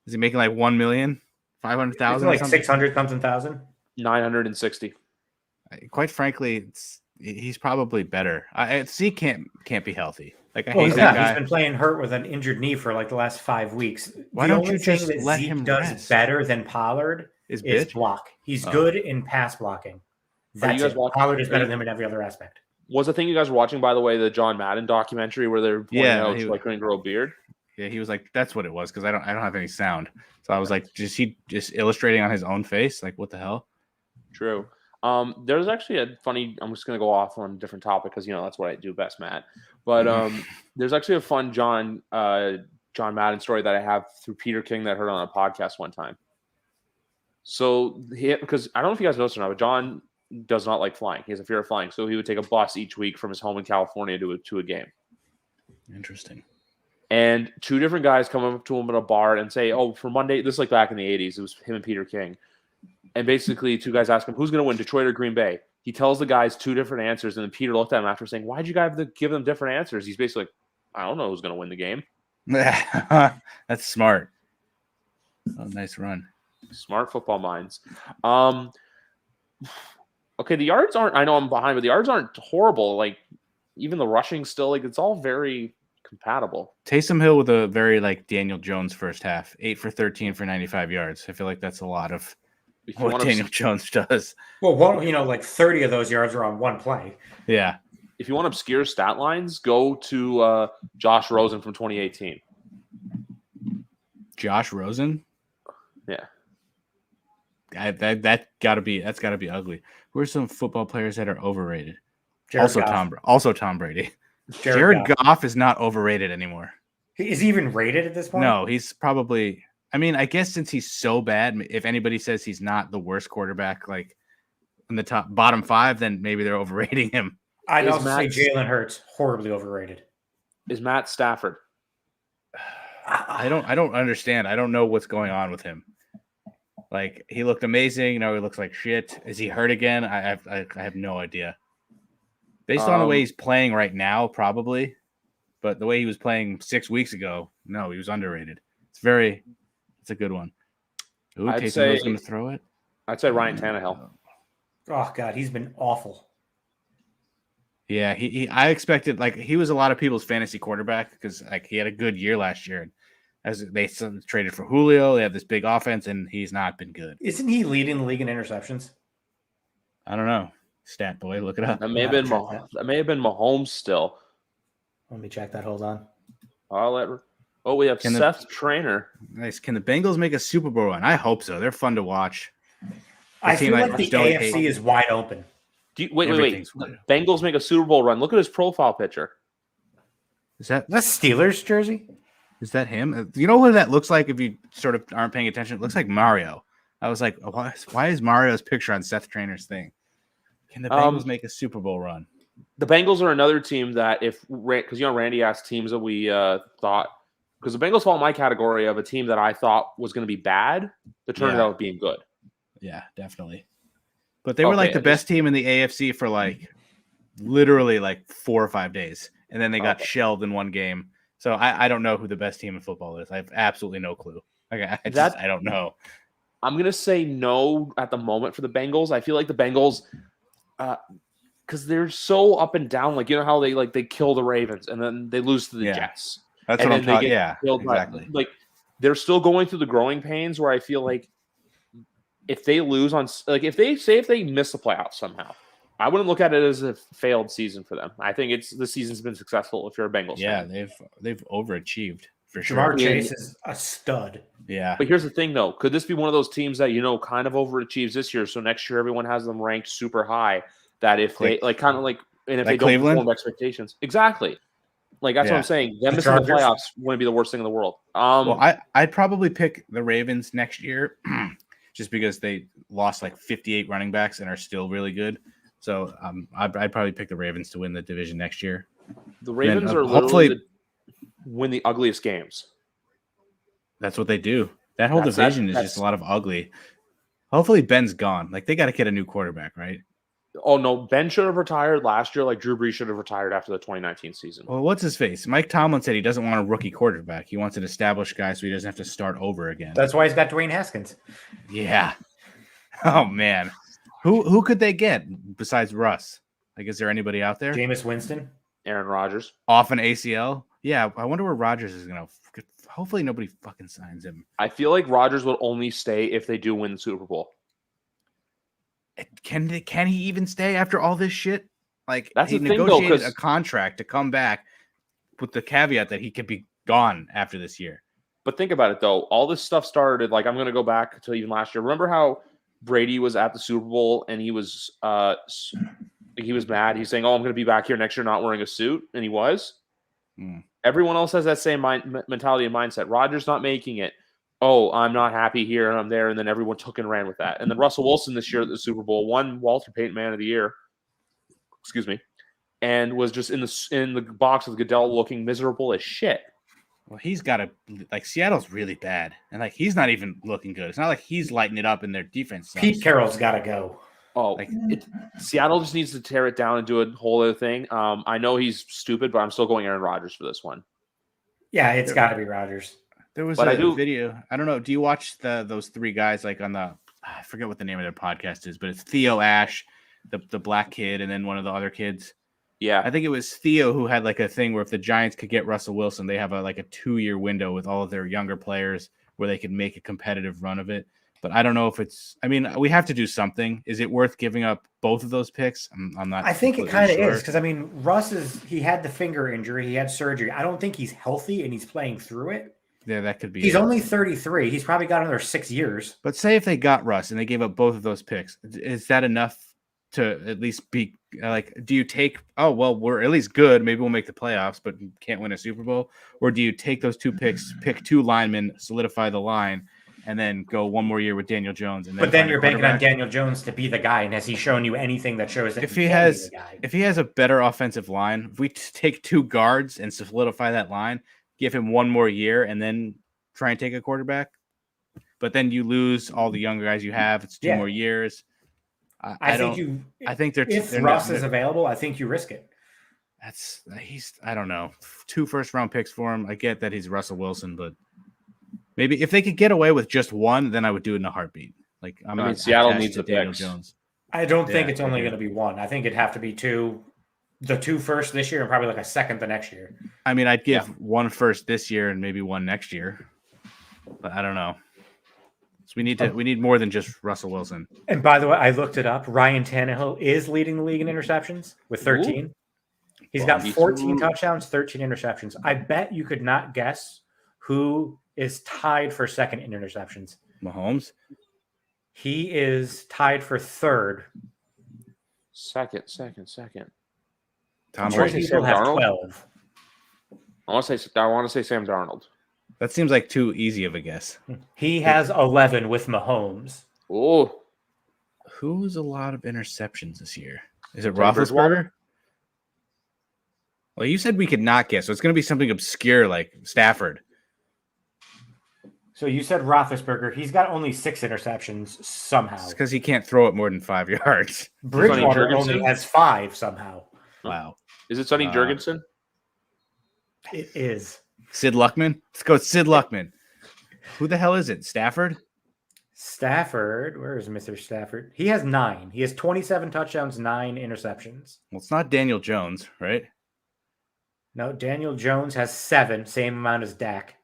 Is he making like 1,500,000? Like 600 something thousand. 960. Quite frankly, he's probably better. Zeke can't be healthy. Like I hate that guy. He's been playing hurt with an injured knee for like the last 5 weeks. Why don't you just let him does better than Pollard is block. He's good in pass blocking. Pollard is better than him in every other aspect. Was the thing you guys were watching, by the way, the John Madden documentary where they're pointing out he couldn't grow a beard? Yeah, he was like, that's what it was because I don't have any sound. So I was like, just illustrating on his own face? Like, what the hell? True. There's actually a funny. I'm just gonna go off on a different topic because that's what I do best, Matt. But there's actually a fun John Madden story that I have through Peter King that I heard on a podcast one time. So because I don't know if you guys noticed or not, but John does not like flying. He has a fear of flying, so he would take a bus each week from his home in California to a game. Interesting. And two different guys come up to him at a bar and say, "Oh, for Monday," this is like back in the 80s. It was him and Peter King. And basically, two guys ask him, who's going to win, Detroit or Green Bay? He tells the guys two different answers, and then Peter looked at him after saying, why'd you guys give them different answers? He's basically like, I don't know who's going to win the game. That's smart. Oh, nice run. Smart football minds. Okay, the yards aren't – I know I'm behind, but the yards aren't horrible. Like, even the rushing still, like, it's all very compatible. Taysom Hill with a very, like, Daniel Jones first half. 8 for 13 for 95 yards. I feel like that's a lot of – what Daniel Jones does. Well, like 30 of those yards are on one play. Yeah. If you want obscure stat lines, go to Josh Rosen from 2018. Josh Rosen? Yeah. That's gotta be ugly. Who are some football players that are overrated? Also Tom Brady. Jared Goff is not overrated anymore. Is he even rated at this point? No, he's probably. I mean, I guess since he's so bad, if anybody says he's not the worst quarterback, like in the bottom 5, then maybe they're overrating him. I'd also say Jalen Hurts horribly overrated. Is Matt Stafford? I don't understand. I don't know what's going on with him. Like he looked amazing. He looks like shit. Is he hurt again? I have no idea. Based on the way he's playing right now, probably. But the way he was playing 6 weeks ago, no, he was underrated. It's a good one. Ooh, Taysom Hill's going to throw it. I'd say Ryan Tannehill. Oh God, he's been awful. Yeah, I expected he was a lot of people's fantasy quarterback because he had a good year last year. As they traded for Julio, they have this big offense, and he's not been good. Isn't he leading the league in interceptions? I don't know. Stat boy, look it up. That may have been Mahomes still. Let me check that. Hold on. We have Seth Trainer. Nice. Can the Bengals make a Super Bowl run? I hope so. They're fun to watch. I feel like the AFC is wide open. Wait. The Bengals make a Super Bowl run. Look at his profile picture. Is that Steelers jersey? Is that him? You know what that looks like if you sort of aren't paying attention? It looks like Mario. I was like, why is Mario's picture on Seth Trainer's thing? Can the Bengals make a Super Bowl run? The Bengals are another team that because Randy asked teams that we thought, because the Bengals fall in my category of a team that I thought was going to be bad that turned out being good. Yeah, definitely. But they were the best team in the AFC for literally 4 or 5 days. And then they got shelled in one game. So I don't know who the best team in football is. I have absolutely no clue. I don't know. I'm going to say no at the moment for the Bengals. I feel like the Bengals, because they're so up and down. You know how they kill the Ravens and then they lose to the Jets. That's what I'm talking about. Yeah, exactly. they're still going through the growing pains where I feel like if they lose on, like if they miss the playoffs somehow, I wouldn't look at it as a failed season for them. I think the season's been successful if you're a Bengals fan. Yeah, they've overachieved for sure. Jamar Chase is a stud. Yeah. But here's the thing, though. Could this be one of those teams that, kind of overachieves this year? So next year, everyone has them ranked super high. That if they, and if they don't perform expectations. Exactly. Like, that's what I'm saying. Them missing the playoffs wouldn't be the worst thing in the world. Well, I'd probably pick the Ravens next year just because they lost like 58 running backs and are still really good. So I'd probably pick the Ravens to win the division next year. The Ravens are hopefully win the ugliest games. That's what they do. That whole division is just a lot of ugly. Hopefully Ben's gone. Like, they got to get a new quarterback, right? Oh, no. Ben should have retired last year. Like, Drew Brees should have retired after the 2019 season. Well, what's his face? Mike Tomlin said he doesn't want a rookie quarterback. He wants an established guy so he doesn't have to start over again. That's why he's got Dwayne Haskins. Yeah. Oh, man. Who could they get besides Russ? Like, is there anybody out there? Jameis Winston. Aaron Rodgers. Off an ACL? Yeah, I wonder where Rodgers is going to... Hopefully nobody fucking signs him. I feel like Rodgers will only stay if they do win the Super Bowl. Can he even stay after all this shit? Like, that's he negotiated a contract to come back with the caveat that he could be gone after this year. But think about it, though. All this stuff started, like, I'm going to go back to even last year. Remember how Brady was at the Super Bowl and he was mad. He's saying, "Oh, I'm going to be back here next year not wearing a suit," and he was. Everyone else has that same mentality and mindset. Rodgers not making it. Oh, I'm not happy here and I'm there, and then everyone took and ran with that. And then Russell Wilson this year at the Super Bowl won Walter Payton Man of the Year. Excuse me, and was just in the box with Goodell looking miserable as shit. Well, he's got to, like, Seattle's really bad, and like he's not even looking good. It's not like he's lighting it up in their defense. Pete Carroll's got to go. Oh, Seattle just needs to tear it down and do a whole other thing. I know he's stupid, but I'm still going Aaron Rodgers for this one. Yeah, it's got to be Rodgers. There was a video. I don't know. Do you watch those three guys like on the? I forget what the name of their podcast is, but it's Theo Ash, the black kid, and then one of the other kids. Yeah, I think it was Theo who had like a thing where if the Giants could get Russell Wilson, they have a 2-year window with all of their younger players where they could make a competitive run of it. But I don't know if it's. I mean, we have to do something. Is it worth giving up both of those picks? I'm not. I think it kind of is because Russ he had the finger injury, he had surgery. I don't think he's healthy and he's playing through it. Yeah, that could be. He's only 33. He's probably got another 6 years. But say if they got Russ and they gave up both of those picks, is that enough to at least be like? Do you take? Oh well, we're at least good. Maybe we'll make the playoffs, but can't win a Super Bowl. Or do you take those 2 picks, pick 2 linemen, solidify the line? And then go one more year with Daniel Jones. And then but then you're banking on Daniel Jones to be the guy. And has he shown you anything that shows that if he has a better offensive line, if we take 2 guards and solidify that line, give him one more year and then try and take a quarterback. But then you lose all the younger guys you have. It's 2 more years. I think if Russ is available, I think you risk it. I don't know. 2 first-round picks for him. I get that he's Russell Wilson, but maybe if they could get away with just 1, then I would do it in a heartbeat. Like Seattle needs the Daniel picks. Jones. I don't think it's only going to be 1. I think it'd have to be 2. The 2 first this year and probably like a second the next year. I mean, I'd give 1 first this year and maybe 1 next year, but I don't know. So we need more than just Russell Wilson. And by the way, I looked it up. Ryan Tannehill is leading the league in interceptions with 13. Ooh. He's got 14 touchdowns, 13 interceptions. I bet you could not guess who is tied for second in interceptions. Mahomes? He is tied for third. Second. Tom Brady still has 12. I want to say Sam Darnold. That seems like too easy of a guess. He has 11 with Mahomes. Oh. Who's a lot of interceptions this year? Is it Roethlisberger? Well, you said we could not guess, so it's going to be something obscure like Stafford. So you said Roethlisberger. He's got only 6 interceptions somehow. It's because he can't throw it more than 5 yards. Bridgewater only has 5 somehow. Wow. Is it Sonny Jurgensen? It is. Sid Luckman? Let's go Sid Luckman. Who the hell is it? Stafford? Stafford. Where is Mr. Stafford? He has 9. He has 27 touchdowns, 9 interceptions. Well, it's not Daniel Jones, right? No, Daniel Jones has 7, same amount as Dak.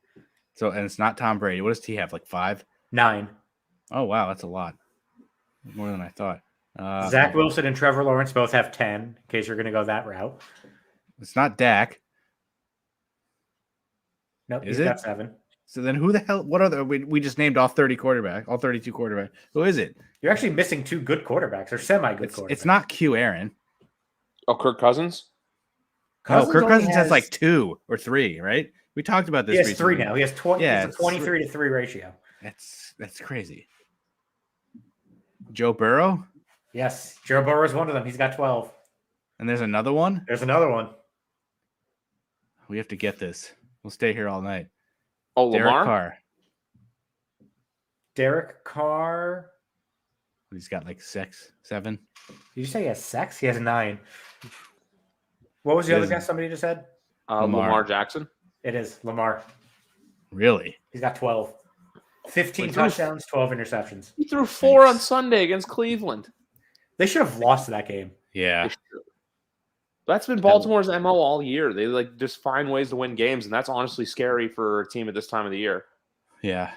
So, and it's not Tom Brady. What does T have? Like 5? 9. Oh, wow. That's a lot. More than I thought. Zach Wilson and Trevor Lawrence both have 10, in case you're going to go that route. It's not Dak. Nope, Is he's it? got 7. So then who the hell? What other? We just named all 32 quarterbacks. Who is it? You're actually missing 2 good quarterbacks or semi-good quarterbacks. It's not Q Aaron. Oh, Kirk Cousins? No, Kirk Cousins has like 2 or 3, right? We talked about this. He has recently. 3 now. He has 20. Yeah, it's a 23 to 3 ratio. That's crazy. Joe Burrow? Yes, Joe Burrow is one of them. He's got 12. And there's another one? There's another one. We have to get this. We'll stay here all night. Oh, Lamar? Derek Carr. He's got like 6, 7. Did you say he has 6? He has 9. What was the other guy somebody just said? Lamar Jackson. It is Lamar. Really? He's got 12. 15 touchdowns, 12 interceptions. He threw 4 on Sunday against Cleveland. They should have lost that game. Yeah. That's been Baltimore's MO all year. They like just find ways to win games, and that's honestly scary for a team at this time of the year. Yeah.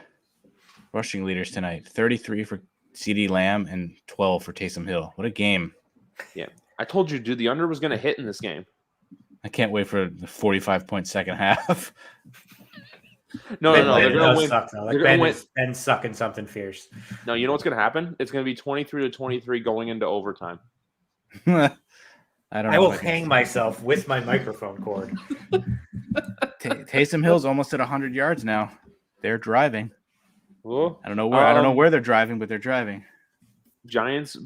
Rushing leaders tonight. 33 for CeeDee Lamb and 12 for Taysom Hill. What a game. Yeah. I told you, dude, the under was going to hit in this game. I can't wait for the 45-point second half. No. They're going to win. Suck, like Ben's sucking something fierce. No, you know what's going to happen? It's going to be 23-23 going into overtime. I will hang myself with my microphone cord. Taysom Hill's almost at 100 yards now. They're driving. Ooh. I don't know where. I don't know where they're driving, but they're driving. Giants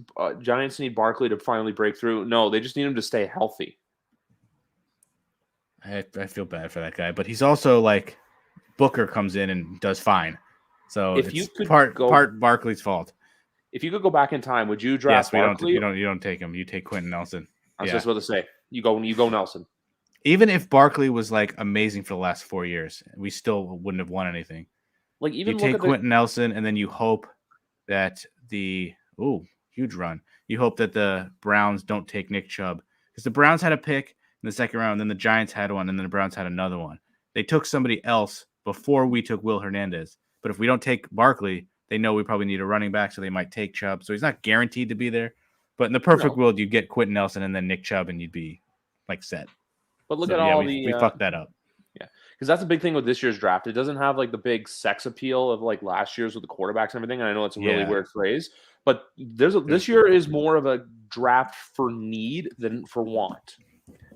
need Barkley to finally break through. No, they just need him to stay healthy. I feel bad for that guy, but he's also like Booker comes in and does fine. So if it's you could part Barkley's fault. If you could go back in time, would you draft Barkley? You don't take him. You take Quentin Nelson. I was just about to say you go Nelson. Even if Barkley was like amazing for the last 4 years, we still wouldn't have won anything. Like even you take Quentin Nelson, and then you hope that huge run. You hope that the Browns don't take Nick Chubb, because the Browns had a pick in the second round, then the Giants had one, and then the Browns had another one. They took somebody else before we took Will Hernandez. But if we don't take Barkley, they know we probably need a running back, so they might take Chubb. So he's not guaranteed to be there. But in the perfect world, you get Quentin Nelson and then Nick Chubb, and you'd be like set. But look we fucked that up. Yeah, because that's the big thing with this year's draft. It doesn't have like the big sex appeal of like last year's with the quarterbacks and everything. And I know it's a really weird phrase, but this year is more of a draft for need than for want.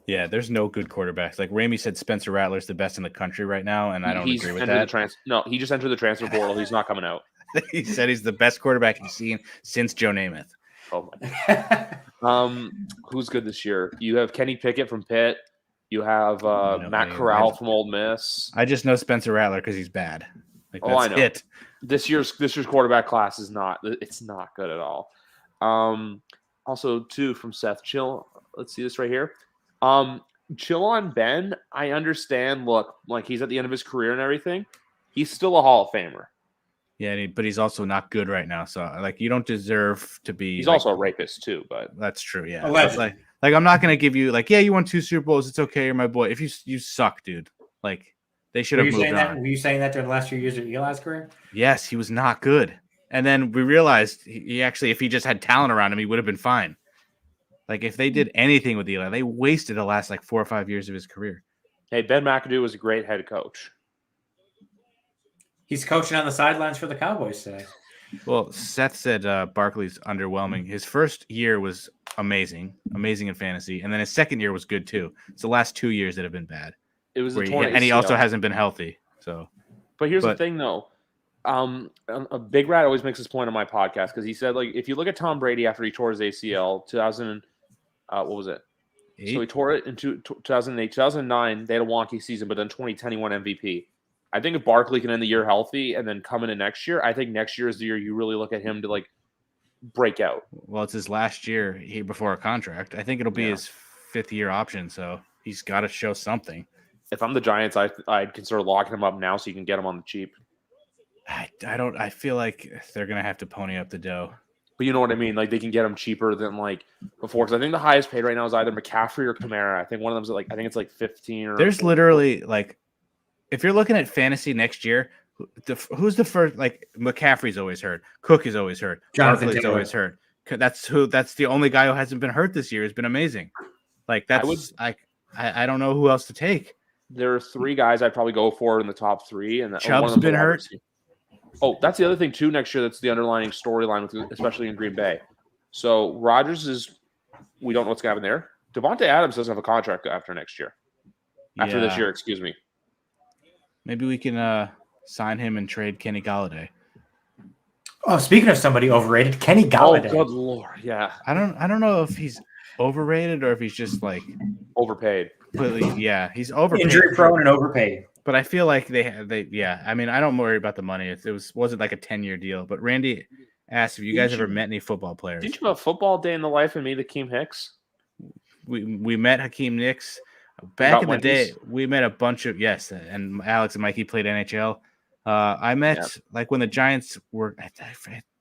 Yeah, there's no good quarterbacks. Like Ramey said, Spencer Rattler's the best in the country right now, and I don't agree with that. He just entered the transfer portal. He's not coming out. He said he's the best quarterback he's seen since Joe Namath. Oh my! Who's good this year? You have Kenny Pickett from Pitt. You have Matt Corral from Ole Miss. I just know Spencer Rattler because he's bad. Like, that's I know. It. This year's quarterback class is not. It's not good at all. Also, too, from Seth Chill. Let's see this right here. Chill on Ben. I understand. Look, like he's at the end of his career and everything. He's still a Hall of Famer. Yeah, but he's also not good right now. So, like, you don't deserve to be. He's also a rapist too, but that's true. Yeah, like I'm not gonna give you like, yeah, you won 2 Super Bowls. It's okay, you're my boy. If you suck, dude, like they should have moved on. Were you saying that during the last few years of Eli's career? Yes, he was not good. And then we realized he actually, if he just had talent around him, he would have been fine. Like if they did anything with Eli, they wasted the last like 4 or 5 years of his career. Hey, Ben McAdoo was a great head coach. He's coaching on the sidelines for the Cowboys today. Well, Seth said Barkley's underwhelming. His first year was amazing in fantasy, and then his second year was good too. It's the last 2 years that have been bad. It was and he also hasn't been healthy. So, but here's the thing, though. A Big Rat always makes this point on my podcast because he said, like, if you look at Tom Brady after he tore his ACL, what was it? 8? So he tore it in 2008, 2009. They had a wonky season, but then 2010 he won MVP. I think if Barkley can end the year healthy and then come into next year, I think next year is the year you really look at him to like break out. Well, it's his last year before a contract. I think it'll be his 5th year option, so he's got to show something. If I'm the Giants, I'd consider locking him up now so you can get him on the cheap. I feel like they're gonna have to pony up the dough. But you know what I mean? Like they can get him cheaper than like before. Because I think the highest paid right now is either McCaffrey or Kamara. I think one of them's like I think it's like 15 or. There's literally like. if you're looking at fantasy next year, who's the first? Like McCaffrey's always hurt. Cook is always hurt. Barkley's always hurt. That's the only guy who hasn't been hurt this year. Has been amazing. Like I don't know who else to take. There are 3 guys I'd probably go for in the top 3, and Chubb's been hurt. Oh, that's the other thing too. Next year, that's the underlying storyline, especially in Green Bay. So Rodgers we don't know what's going to happen there. Devontae Adams doesn't have a contract after next year. After this year, excuse me. Maybe we can sign him and trade Kenny Golladay. Oh, speaking of somebody overrated, Kenny Golladay. Oh, good Lord, yeah. I don't know if he's overrated or if he's just like overpaid. Completely, yeah, he's overpaid. Injury prone and overpaid. But I feel like they yeah. I mean, I don't worry about the money. It wasn't like a 10-year deal. But Randy asked if you guys ever met any football players. Did you have a football day in the life of me, Hakeem Hicks? We met Hakeem Nicks back in the day. We met a bunch of and Alex and Mikey played NHL. I met like when the Giants were. I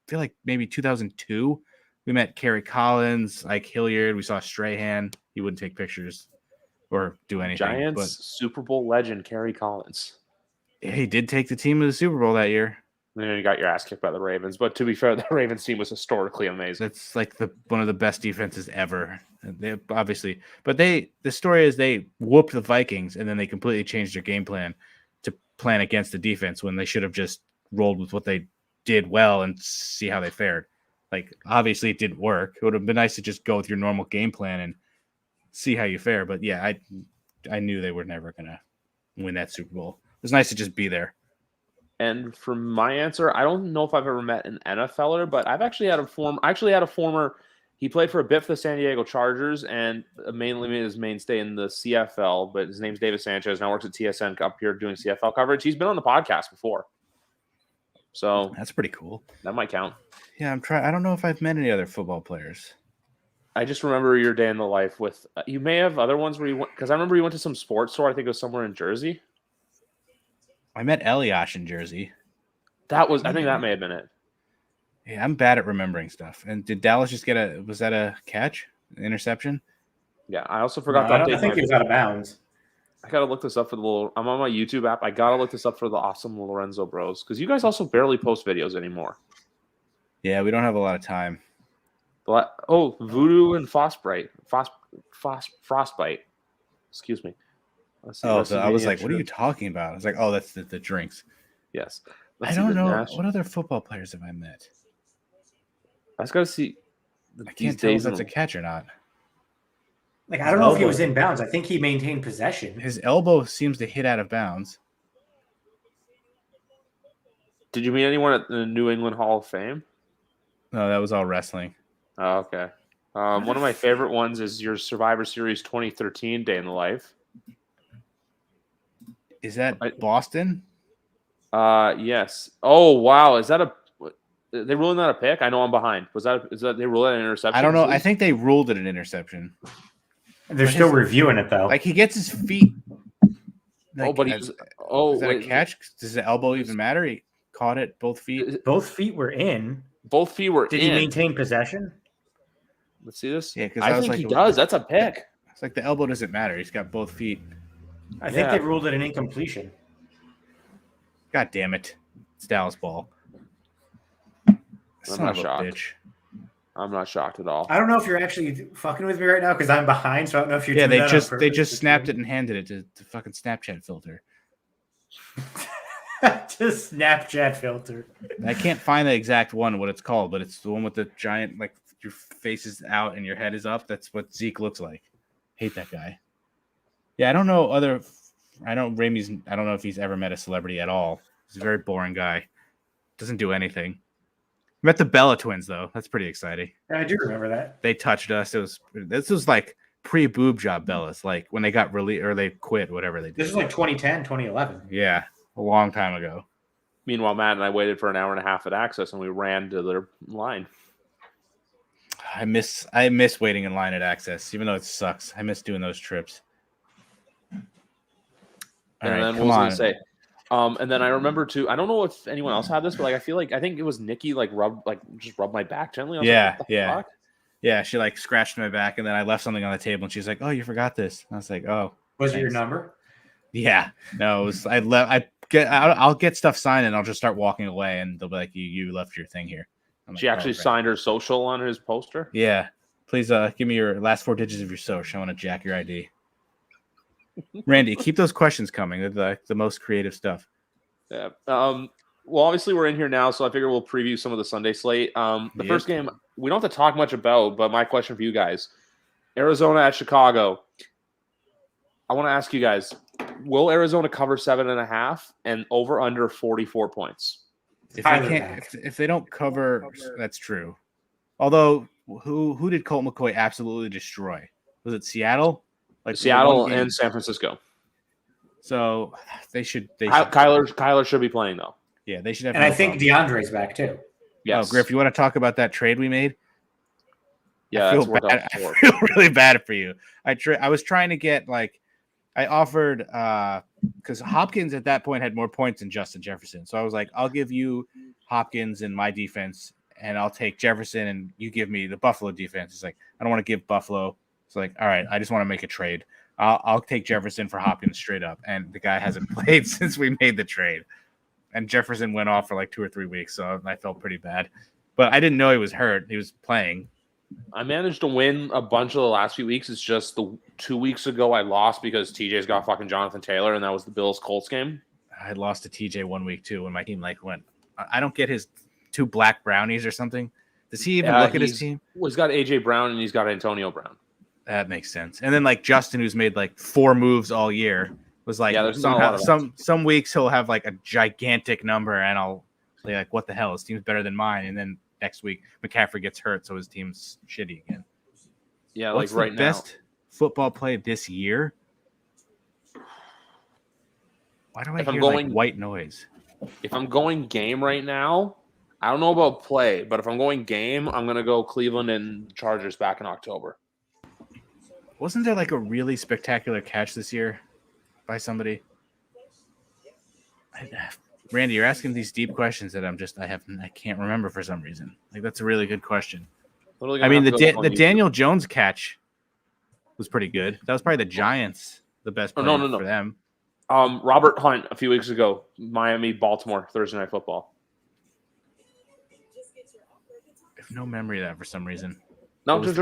feel like maybe 2002. We met Kerry Collins, like Hilliard. We saw Strahan. He wouldn't take pictures or do anything. Giants Super Bowl legend Kerry Collins. Yeah, he did take the team to the Super Bowl that year. And then you got your ass kicked by the Ravens. But to be fair, the Ravens team was historically amazing. It's like one of the best defenses ever. They obviously, but the story is they whooped the Vikings and then they completely changed their game plan to plan against the defense when they should have just rolled with what they did well and see how they fared. Like obviously it didn't work. It would have been nice to just go with your normal game plan and see how you fare. But yeah, I knew they were never gonna win that Super Bowl. It was nice to just be there. And for my answer, I don't know if I've ever met an NFLer, but I've actually had a former. He played for a bit for the San Diego Chargers and mainly made his mainstay in the CFL. But his name's David Sanchez. Now works at TSN up here doing CFL coverage. He's been on the podcast before, so that's pretty cool. That might count. Yeah, I'm trying. I don't know if I've met any other football players. I just remember your day in the life with. You may have other ones where you went because I remember you went to some sports store. I think it was somewhere in Jersey. I met Eliash in Jersey. I think that may have been it. Yeah, I'm bad at remembering stuff. And did Dallas just was that a catch? An interception? Yeah, I also forgot I think he was out of bounds. I got to look this up for I'm on my YouTube app. I got to look this up for the awesome Lorenzo Bros because you guys also barely post videos anymore. Yeah, we don't have a lot of time. Voodoo and Frostbite. Frostbite. Excuse me. So I was like, what are you talking about? I was like, oh, that's the drinks. Yes. I don't know. What other football players have I met? I just got to see. I can't tell if that's a catch or not. Like, I don't know if he was in bounds. I think he maintained possession. His elbow seems to hit out of bounds. Did you meet anyone at the New England Hall of Fame? No, that was all wrestling. Oh, okay. One of my favorite ones is your Survivor Series 2013 day in the life. Is that Boston? Yes. Oh, wow. Is that they ruling that a pick? I know I'm behind. Is that they ruled it an interception? I don't know. I think they ruled it an interception. They're still reviewing it though. Like he gets his feet. Like, is that a catch? Does the elbow even matter? He caught it, both feet. Both feet were in. Both feet were in. Did he maintain possession? Let's see this. Yeah, because I think he does. That's a pick. It's like the elbow doesn't matter. He's got both feet. I think they ruled it an incompletion. God damn it. It's Dallas ball. I'm not shocked. Bitch. I'm not shocked at all. I don't know if you're actually fucking with me right now because I'm behind, so I don't know if you're doing that they just snapped it and handed it to fucking Snapchat filter. Just Snapchat filter. I can't find the exact one, what it's called, but it's the one with the giant, like your face is out and your head is up. That's what Zeke looks like. Hate that guy. Yeah, I don't know Ramey's. I don't know if he's ever met a celebrity at all. He's a very boring guy. Doesn't do anything. Met the Bella twins though. That's pretty exciting. Yeah, I do remember that. They touched us. This was like pre-boob job Bellas, like when they got released or they quit, whatever they did. This was like 2010, 2011. Yeah, a long time ago. Meanwhile, Matt and I waited for an hour and a half at Access, and we ran to their line. I miss waiting in line at Access, even though it sucks. I miss doing those trips. And then what was I going to say? And then I remember too. I don't know if anyone else had this, but like I think it was Nikki. Like just rubbed my back gently. I was like, yeah. She like scratched my back, and then I left something on the table, and she's like, "Oh, you forgot this." And I was like, "Oh." Was it your number? Yeah, no, I'll get stuff signed and I'll just start walking away, and they'll be like, "You left your thing here." She actually signed her social on his poster. Yeah, please give me your last 4 digits of your social. I want to jack your ID. Randy, keep those questions coming. They're the most creative stuff. Yeah. Well, obviously we're in here now, so I figure we'll preview some of the Sunday slate. The first game we don't have to talk much about, but my question for you guys: Arizona at Chicago. I want to ask you guys: will Arizona cover 7.5 and over under 44 points? If they don't cover, that's true. Although, who did Colt McCoy absolutely destroy? Was it Seattle? Seattle and San Francisco. So they should. Kyler should be playing though. Yeah, they should have. And I think DeAndre's back too. Yes. Oh, Griff, you want to talk about that trade we made? Yeah, I feel really bad for you. I was trying to get I offered because Hopkins at that point had more points than Justin Jefferson. So I was like, I'll give you Hopkins in my defense, and I'll take Jefferson, and you give me the Buffalo defense. It's like, I don't want to give Buffalo. It's like, all right, I just want to make a trade. I'll take Jefferson for Hopkins straight up. And the guy hasn't played since we made the trade. And Jefferson went off for like 2 or 3 weeks, so I felt pretty bad. But I didn't know he was hurt. He was playing. I managed to win a bunch of the last few weeks. It's just the 2 weeks ago I lost because TJ's got fucking Jonathan Taylor, and that was the Bills-Colts game. I lost to TJ 1 week too when my team went. I don't get his 2 black brownies or something. Does he even look at his team? Well, he's got AJ Brown and he's got Antonio Brown. That makes sense. And then Justin, who's made 4 moves all year, was somehow some weeks he'll have a gigantic number, and I'll say what the hell? His team's better than mine. And then next week McCaffrey gets hurt, so his team's shitty again. Yeah, what's right the now. Best football play this year? Why do I hear white noise? If I'm going game right now, I don't know about play, but if I'm going game, I'm gonna go Cleveland and Chargers back in October. Wasn't there a really spectacular catch this year by somebody? Randy, you're asking these deep questions that I can't remember for some reason. That's a really good question. I mean, the Daniel Jones catch was pretty good. That was probably the Giants, the best play for them. Robert Hunt a few weeks ago, Miami, Baltimore, Thursday Night Football. I have no memory of that for some reason. No, just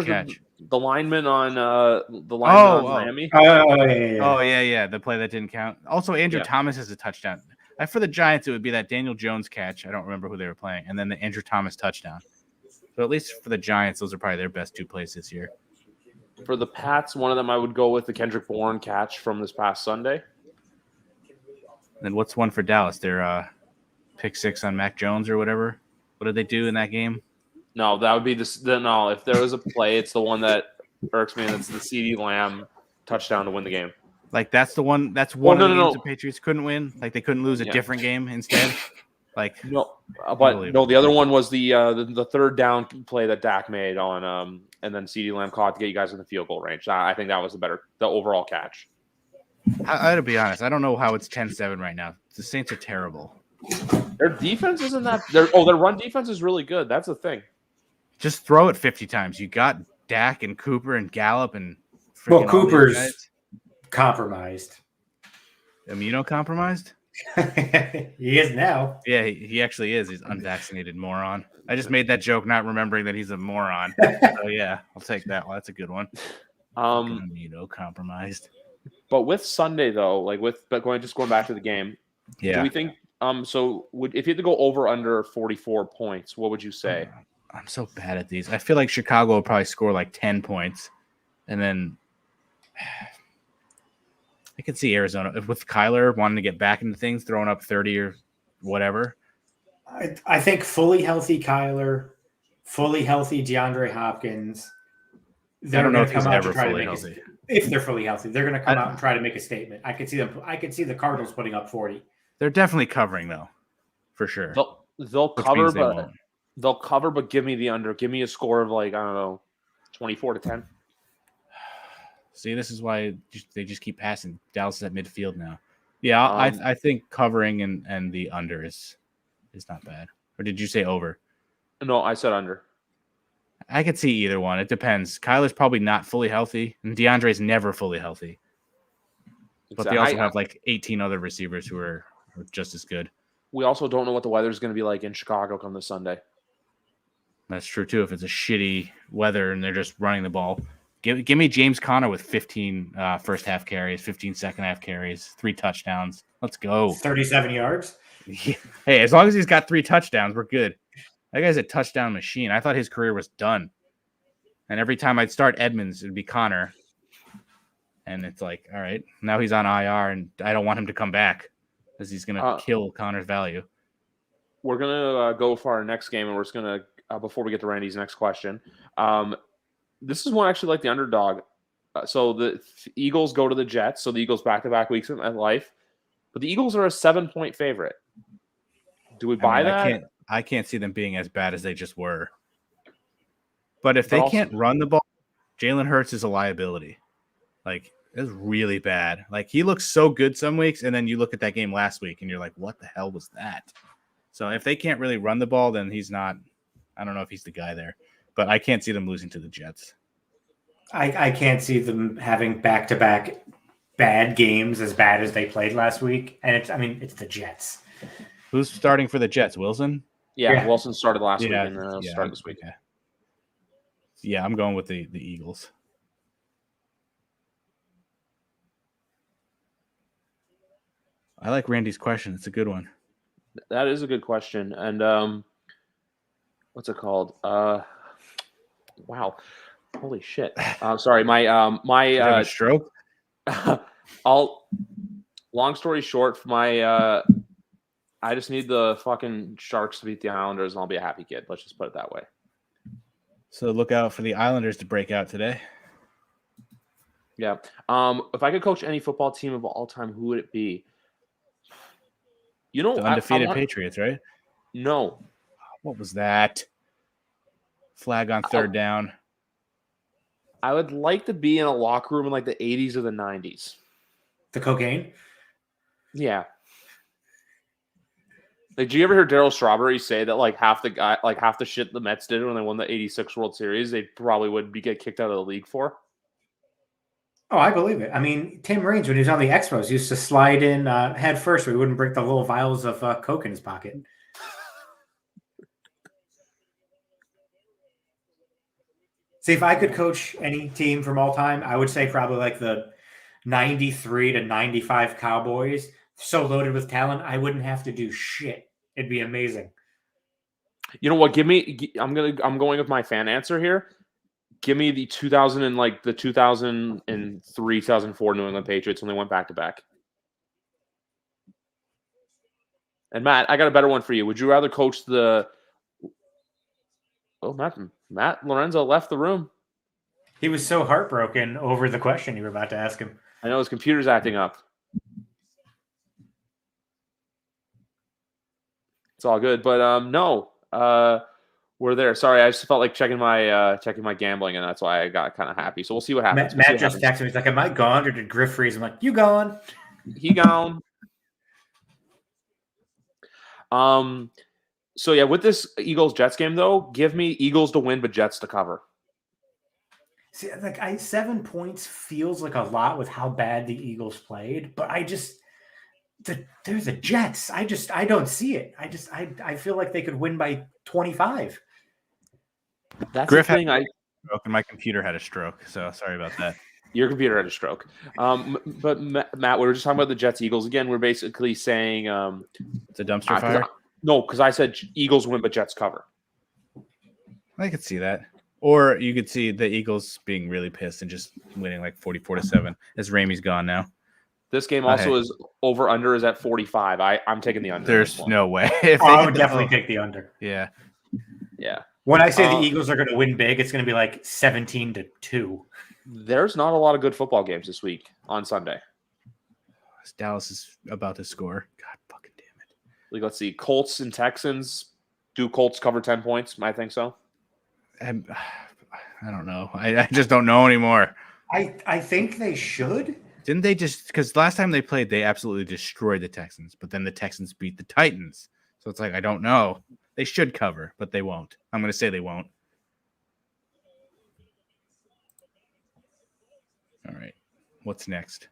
the lineman on Miami. Yeah. The play that didn't count. Also, Andrew Thomas has a touchdown. For the Giants, it would be that Daniel Jones catch. I don't remember who they were playing, and then the Andrew Thomas touchdown. So at least for the Giants, those are probably their best 2 plays this year. For the Pats, one of them I would go with the Kendrick Bourne catch from this past Sunday. And what's one for Dallas? Their pick 6 on Mac Jones or whatever. What did they do in that game? No, that would be no. If there was a play, it's the one that irks me, and it's the CeeDee Lamb touchdown to win the game. That's the one. That's one of the games the Patriots couldn't win. They couldn't lose a different game instead. No, but no. The other one was the third down play that Dak made on and then CeeDee Lamb caught to get you guys in the field goal range. I think that was the overall catch. I got to be honest. I don't know how it's 10-7 right now. The Saints are terrible. Their defense isn't that. Their run defense is really good. That's the thing. Just throw it 50 times. You got Dak and Cooper and Gallup and Cooper's compromised. Immunocompromised? He is now. Yeah, he actually is. He's unvaccinated moron. I just made that joke not remembering that he's a moron. So yeah, I'll take that one. That's a good one. Immunocompromised. But with Sunday though, going back to the game, do we think if you had to go over under 44 points, what would you say? I'm so bad at these. I feel like Chicago will probably score 10 points, and then I could see Arizona with Kyler wanting to get back into things, throwing up 30 or whatever. I think fully healthy Kyler, fully healthy DeAndre Hopkins. I don't know if he's ever fully healthy. If they're fully healthy, they're going to come out and try to make a statement. I could see them. I could see the Cardinals putting up 40. They're definitely covering though, for sure. They'll cover, but they'll cover. But give me the under. Give me a score of 24-10. See, this is why they just keep passing. Dallas is at midfield now. Yeah, I think covering and the under is not bad. Or did you say over? No, I said under. I could see either one. It depends. Kyler's probably not fully healthy, and DeAndre's never fully healthy. But they also have like 18 other receivers who are just as good. We also don't know what the weather is going to be like in Chicago come this Sunday. That's true, too. If it's a shitty weather and they're just running the ball. Give me James Conner with 15 first half carries, 15 second half carries, 3 touchdowns. Let's go. 37 yards. Yeah. Hey, as long as he's got 3 touchdowns, we're good. That guy's a touchdown machine. I thought his career was done. And every time I'd start Edmonds, it'd be Conner. And it's like, all right, now he's on IR, and I don't want him to come back because he's going to kill Connor's value. We're going to go for our next game, and we're just going to, before we get to Randy's next question, this is one actually like the underdog. So the Eagles go to the Jets, so the Eagles back-to-back weeks in life. But the Eagles are a 7-point favorite. Do we buy that? I can't see them being as bad as they just were. But if they can't run the ball, Jalen Hurts is a liability. Like, it's really bad. Like, he looks so good some weeks, and then you look at that game last week, and you're like, what the hell was that? So if they can't really run the ball, then he's not – I don't know if he's the guy there. But I can't see them losing to the Jets. I can't see them having back-to-back bad games as bad as they played last week. And it's the Jets. Who's starting for the Jets? Wilson? Yeah. Wilson started last week and then started this week. Okay. Yeah, I'm going with the Eagles. I like Randy's question. It's a good one. That is a good question. And what's it called? Wow. Holy shit. Sorry. My a stroke. Long story short, I just need the fucking Sharks to beat the Islanders and I'll be a happy kid. Let's just put it that way. So look out for the Islanders to break out today. Yeah. If I could coach any football team of all time, who would it be? You know, the undefeated Patriots, right? No. What was that? Flag on third down. I would like to be in a locker room in like the 80s or the 90s. The cocaine? Yeah. Like, did you ever hear Darryl Strawberry say that like half the shit the Mets did when they won the 86 World Series, they probably would get kicked out of the league for? Oh, I believe it. I mean, Tim Raines, when he was on the Expos, used to slide in head first so he wouldn't break the little vials of Coke in his pocket. See, if I could coach any team from all time, I would say probably like the 93 to 95 Cowboys. So loaded with talent, I wouldn't have to do shit. It'd be amazing. You know what? I'm going with my fan answer here. Give me the 2003, 2004 New England Patriots when they went back to back. And Matt, I got a better one for you. Would you rather coach the? Oh, Matt Lorenzo left the room. He was so heartbroken over the question you were about to ask him. I know his computer's acting up. It's all good, but no. We're there. Sorry, I just felt like checking my gambling, and that's why I got kind of happy. So we'll see what happens. Matt just texted me. He's like, "Am I gone or did Griff freeze?" I'm like, "You gone?" He gone. So yeah, with this Eagles-Jets game though, give me Eagles to win, but Jets to cover. See, like 7 points feels like a lot with how bad the Eagles played, but they're the Jets. I don't see it. I feel like they could win by 25. That's Griff the thing. And my computer had a stroke, so sorry about that. Your computer had a stroke. But Matt, we were just talking about the Jets-Eagles again. We're basically saying it's a dumpster fire. No, because I said Eagles win, but Jets cover. I could see that. Or you could see the Eagles being really pissed and just winning like 44-7 as Ramey's gone now. This game also is over-under is at 45. I'm taking the under. There's no way. I would definitely take the under. Yeah. Yeah. When I say the Eagles are going to win big, it's going to be like 17-2. There's not a lot of good football games this week on Sunday. Dallas is about to score. God fucking damn it. Like, let's see. Colts and Texans. Do Colts cover 10 points? I think so. I don't know. I just don't know anymore. I think they should. Didn't they just – because last time they played, they absolutely destroyed the Texans, but then the Texans beat the Titans. So it's like, I don't know. They should cover, but they won't. I'm going to say they won't. All right. What's next?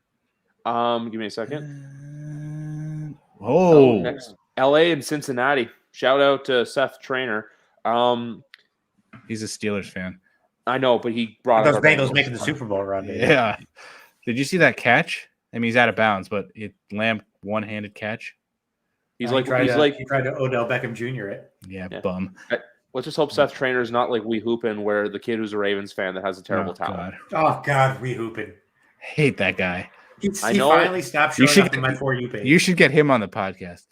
Give me a second. Next. LA and Cincinnati. Shout out to Seth Trainer. He's a Steelers fan. I know, but he brought those Bengals making the Super Bowl run. Yeah. Did you see that catch? I mean, he's out of bounds, but it Lamb one-handed catch. He tried to Odell Beckham Jr. it. Yeah, bum. Let's just hope Seth Trainer is not like We Hoopin', where the kid who's a Ravens fan that has a terrible talent. Oh God, We Hoopin'. Hate that guy. He finally stopped showing up in my For You page. You should get him on the podcast.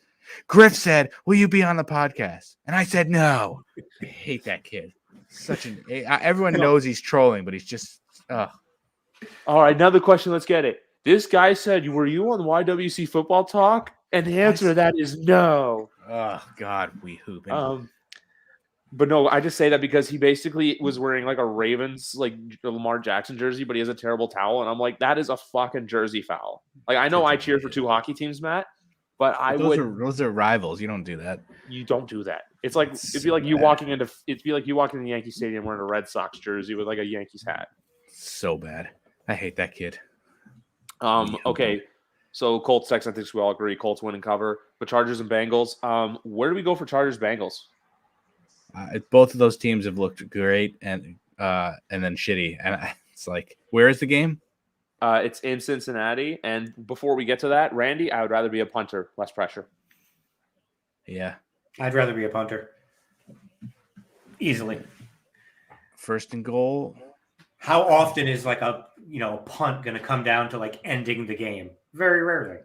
Griff said, "Will you be on the podcast?" And I said, "No." I hate that kid. Everyone knows he's trolling, but he's just. All right, another question. Let's get it. This guy said, "Were you on YWC Football Talk?" And the answer to that is no. Oh God, We Hoop. But no, I just say that because he basically was wearing like a Ravens, like Lamar Jackson jersey, but he has a terrible towel, and I'm like, that is a fucking jersey foul. Like, I know I cheer for two hockey teams, Matt, but those are rivals. You don't do that. You don't do that. It'd be like you walking into Yankee Stadium wearing a Red Sox jersey with like a Yankees hat. So bad. I hate that kid. Okay. So Colts, Texans, I think we all agree. Colts win and cover. But Chargers and Bengals. Where do we go for Chargers, Bengals? Both of those teams have looked great and then shitty. And it's like, where is the game? It's in Cincinnati. And before we get to that, Randy, I would rather be a punter, less pressure. Yeah. I'd rather be a punter. Easily. First and goal. How often is like a punt going to come down to like ending the game? Very rarely.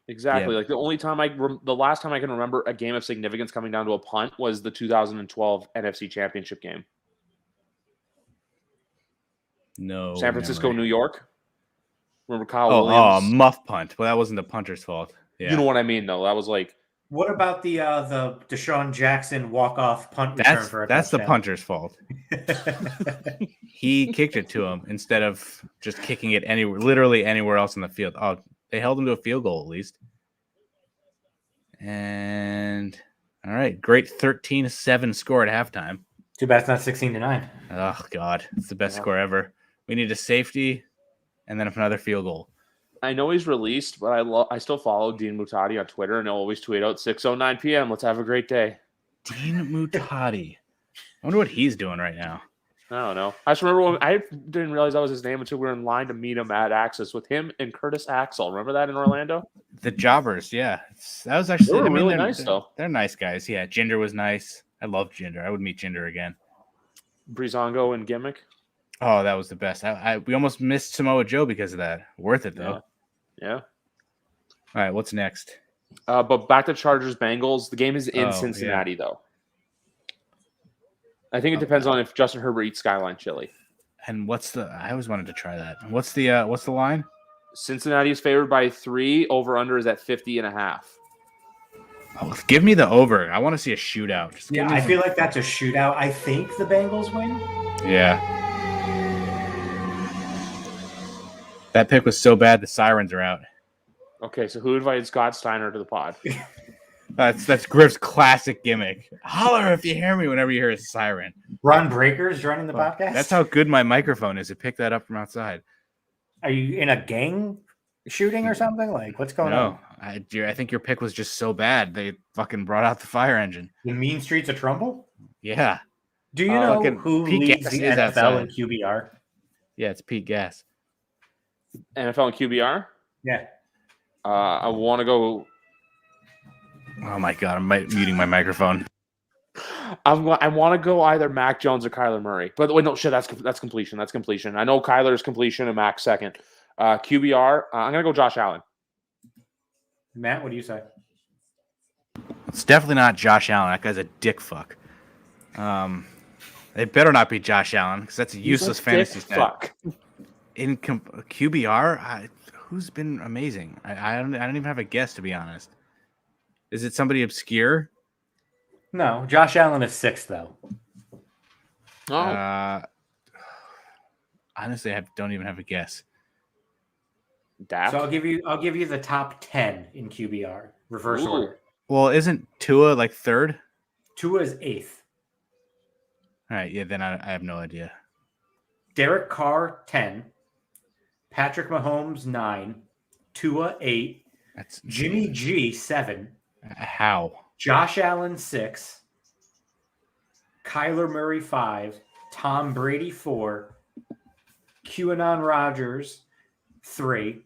Exactly. Yeah. Like the last time I can remember a game of significance coming down to a punt was the 2012 NFC Championship game. No. San Francisco, New York. Remember Kyle Williams? Oh, muff punt. Well, that wasn't the punter's fault. Yeah. You know what I mean, though. That was like. What about the Deshaun Jackson walk-off punt return for a touchdown? That's the punter's fault. He kicked it to him instead of just kicking it literally anywhere else in the field. Oh, they held him to a field goal at least. And all right, great 13-7 score at halftime. Too bad it's not 16-9. Oh God, it's the best score ever. We need a safety, and then another field goal. I know he's released, but I still follow Dean Mutati on Twitter, and he'll always tweet out 6:09 p.m. Let's have a great day. Dean Mutati. I wonder what he's doing right now. I don't know. I just remember I didn't realize that was his name until we were in line to meet him at Axis with him and Curtis Axel. Remember that in Orlando? The Jobbers, yeah. That was actually really nice, though. They're nice guys. Yeah, Jinder was nice. I love Jinder. I would meet Jinder again. Breezango and Gimmick. Oh, that was the best. We almost missed Samoa Joe because of that. Worth it, though. Yeah. All right, what's next? But back to Chargers Bengals. The game is in Cincinnati, though. I think it depends on if Justin Herbert eats Skyline chili. And I always wanted to try that. What's the line? Cincinnati is favored by 3. Over under is at 50.5. Oh, give me the over. I want to see a shootout. I feel like that's a shootout. I think the Bengals win. Yeah. That pick was so bad, the sirens are out. Okay, so who invited Scott Steiner to the pod? That's Griff's classic gimmick. Holler if you hear me whenever you hear a siren. Ron Breaker's joining the podcast? That's how good my microphone is. It picked that up from outside. Are you in a gang shooting or something? Like, what's going on? I think your pick was just so bad. They fucking brought out the fire engine. The mean streets of Trumbull? Yeah. Do you know who leads the NFL in QBR? Yeah, it's Pete Gas. NFL and QBR? Yeah. I want to go. Oh my God, I'm muting my microphone. I want to go either Mac Jones or Kyler Murray. But wait, no, shit, that's completion. That's completion. I know Kyler's completion and Mac's second. QBR, I'm going to go Josh Allen. Matt, what do you say? It's definitely not Josh Allen. That guy's a dick fuck. It better not be Josh Allen because that's a useless fantasy stat. Fuck. In QBR, who's been amazing? I don't even have a guess, to be honest. Is it somebody obscure? No, Josh Allen is 6th though. Oh. Honestly, I don't even have a guess. Daft? So I'll give you the top 10 in QBR reverse order. Well, isn't Tua like 3rd? Tua is 8th. All right, yeah. Then I have no idea. Derek Carr 10, Patrick Mahomes 9, Tua 8, That's Jimmy G 7, how? Josh Allen 6, Kyler Murray 5, Tom Brady 4, QAnon Rodgers 3,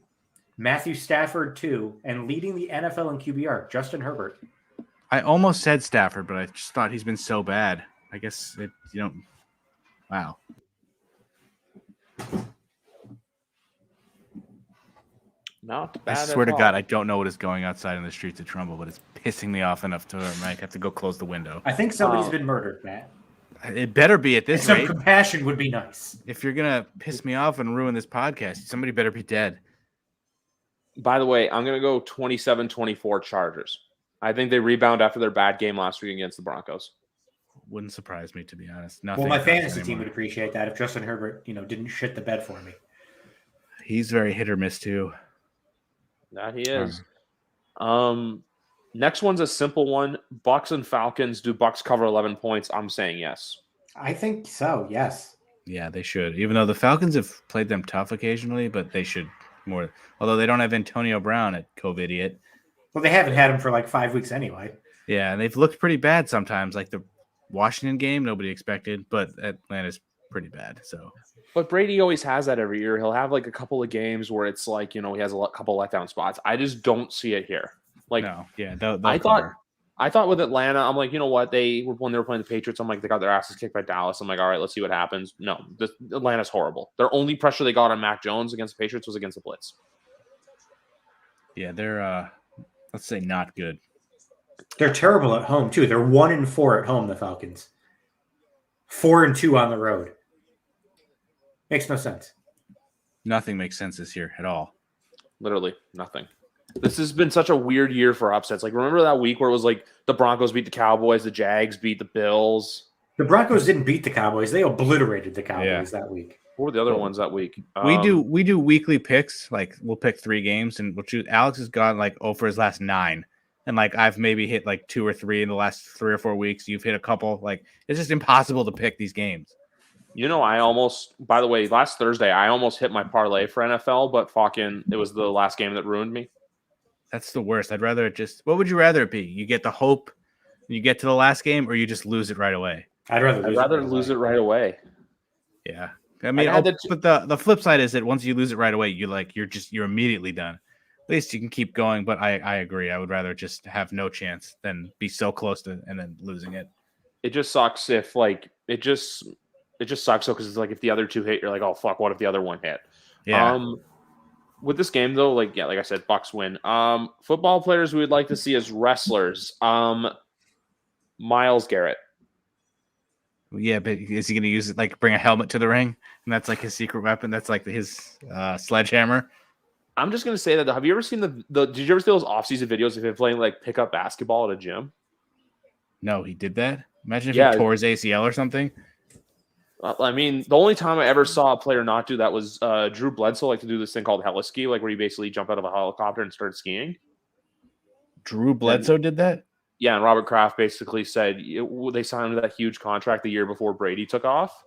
Matthew Stafford 2, and leading the NFL in QBR, Justin Herbert. I almost said Stafford, but I just thought he's been so bad. I guess wow. Not bad. I swear to God, I don't know what is going outside in the streets of Trumbull, but it's pissing me off enough to I might have to go close the window. I think somebody's been murdered, Matt. It better be at this rate. Some compassion would be nice. If you're gonna piss me off and ruin this podcast, somebody better be dead. By the way, I'm gonna go 27-24 Chargers. I think they rebound after their bad game last week against the Broncos. Wouldn't surprise me, to be honest. Well, my fantasy team would appreciate that if Justin Herbert, didn't shit the bed for me. He's very hit or miss too. That he is. Next one's a simple one. Bucks and Falcons. Do Bucks cover 11 points? I'm saying yes. I think so, yes. Yeah, they should. Even though the Falcons have played them tough occasionally, but they should more. Although they don't have Antonio Brown at COVID-idiot. Well, they haven't had him for like 5 weeks anyway. Yeah, and they've looked pretty bad sometimes. Like the Washington game, nobody expected, but Atlanta's pretty bad. So, but Brady always has that every year. He'll have like a couple of games where it's like he has a couple letdown spots. I just don't see it here. Like, no, yeah, I thought with Atlanta, I'm like, you know what? When they were playing the Patriots, I'm like, they got their asses kicked by Dallas. I'm like, all right, let's see what happens. No, Atlanta's horrible. Their only pressure they got on Mac Jones against the Patriots was against the blitz. Yeah, they're let's say not good. They're terrible at home too. They're 1-4 at home. The Falcons, 4-2 on the road. Makes no sense. Nothing makes sense this year at all. Literally nothing. This has been such a weird year for upsets. Like, remember that week where it was like the Broncos beat the Cowboys, the Jags beat the Bills? The Broncos didn't beat the Cowboys. They obliterated the Cowboys that week. What were the other ones that week? We do weekly picks. Like, we'll pick 3 games, and we'll choose. Alex has gone like 0 for his last 9. And like I've maybe hit like 2 or 3 in the last 3 or 4 weeks. You've hit a couple. Like, it's just impossible to pick these games. By the way, last Thursday, I almost hit my parlay for NFL, but it was the last game that ruined me. That's the worst. I'd rather what would you rather it be? You get the hope, you get to the last game, or you just lose it right away? I'd rather lose it right away. Yeah. I mean, but the flip side is that once you lose it right away, you're immediately done. At least you can keep going, but I agree. I would rather just have no chance than be so close to and then losing it. It just sucks if it just sucks because it's like if the other 2 hit, you're like, oh fuck, what if the other one hit? Yeah. With this game though, like I said, Bucks win. Football players we would like to see as wrestlers. Myles Garrett. Yeah, but is he going to use it like bring a helmet to the ring, and that's like his secret weapon? That's like his sledgehammer. I'm just going to say that. Have you ever seen did you ever see those off-season videos of him playing like pickup basketball at a gym? No, he did that. Imagine if he tore his ACL or something. I mean, the only time I ever saw a player not do that was Drew Bledsoe like to do this thing called heliski, like where you basically jump out of a helicopter and start skiing. Drew Bledsoe did that? Yeah, and Robert Kraft basically said they signed that huge contract the year before Brady took off,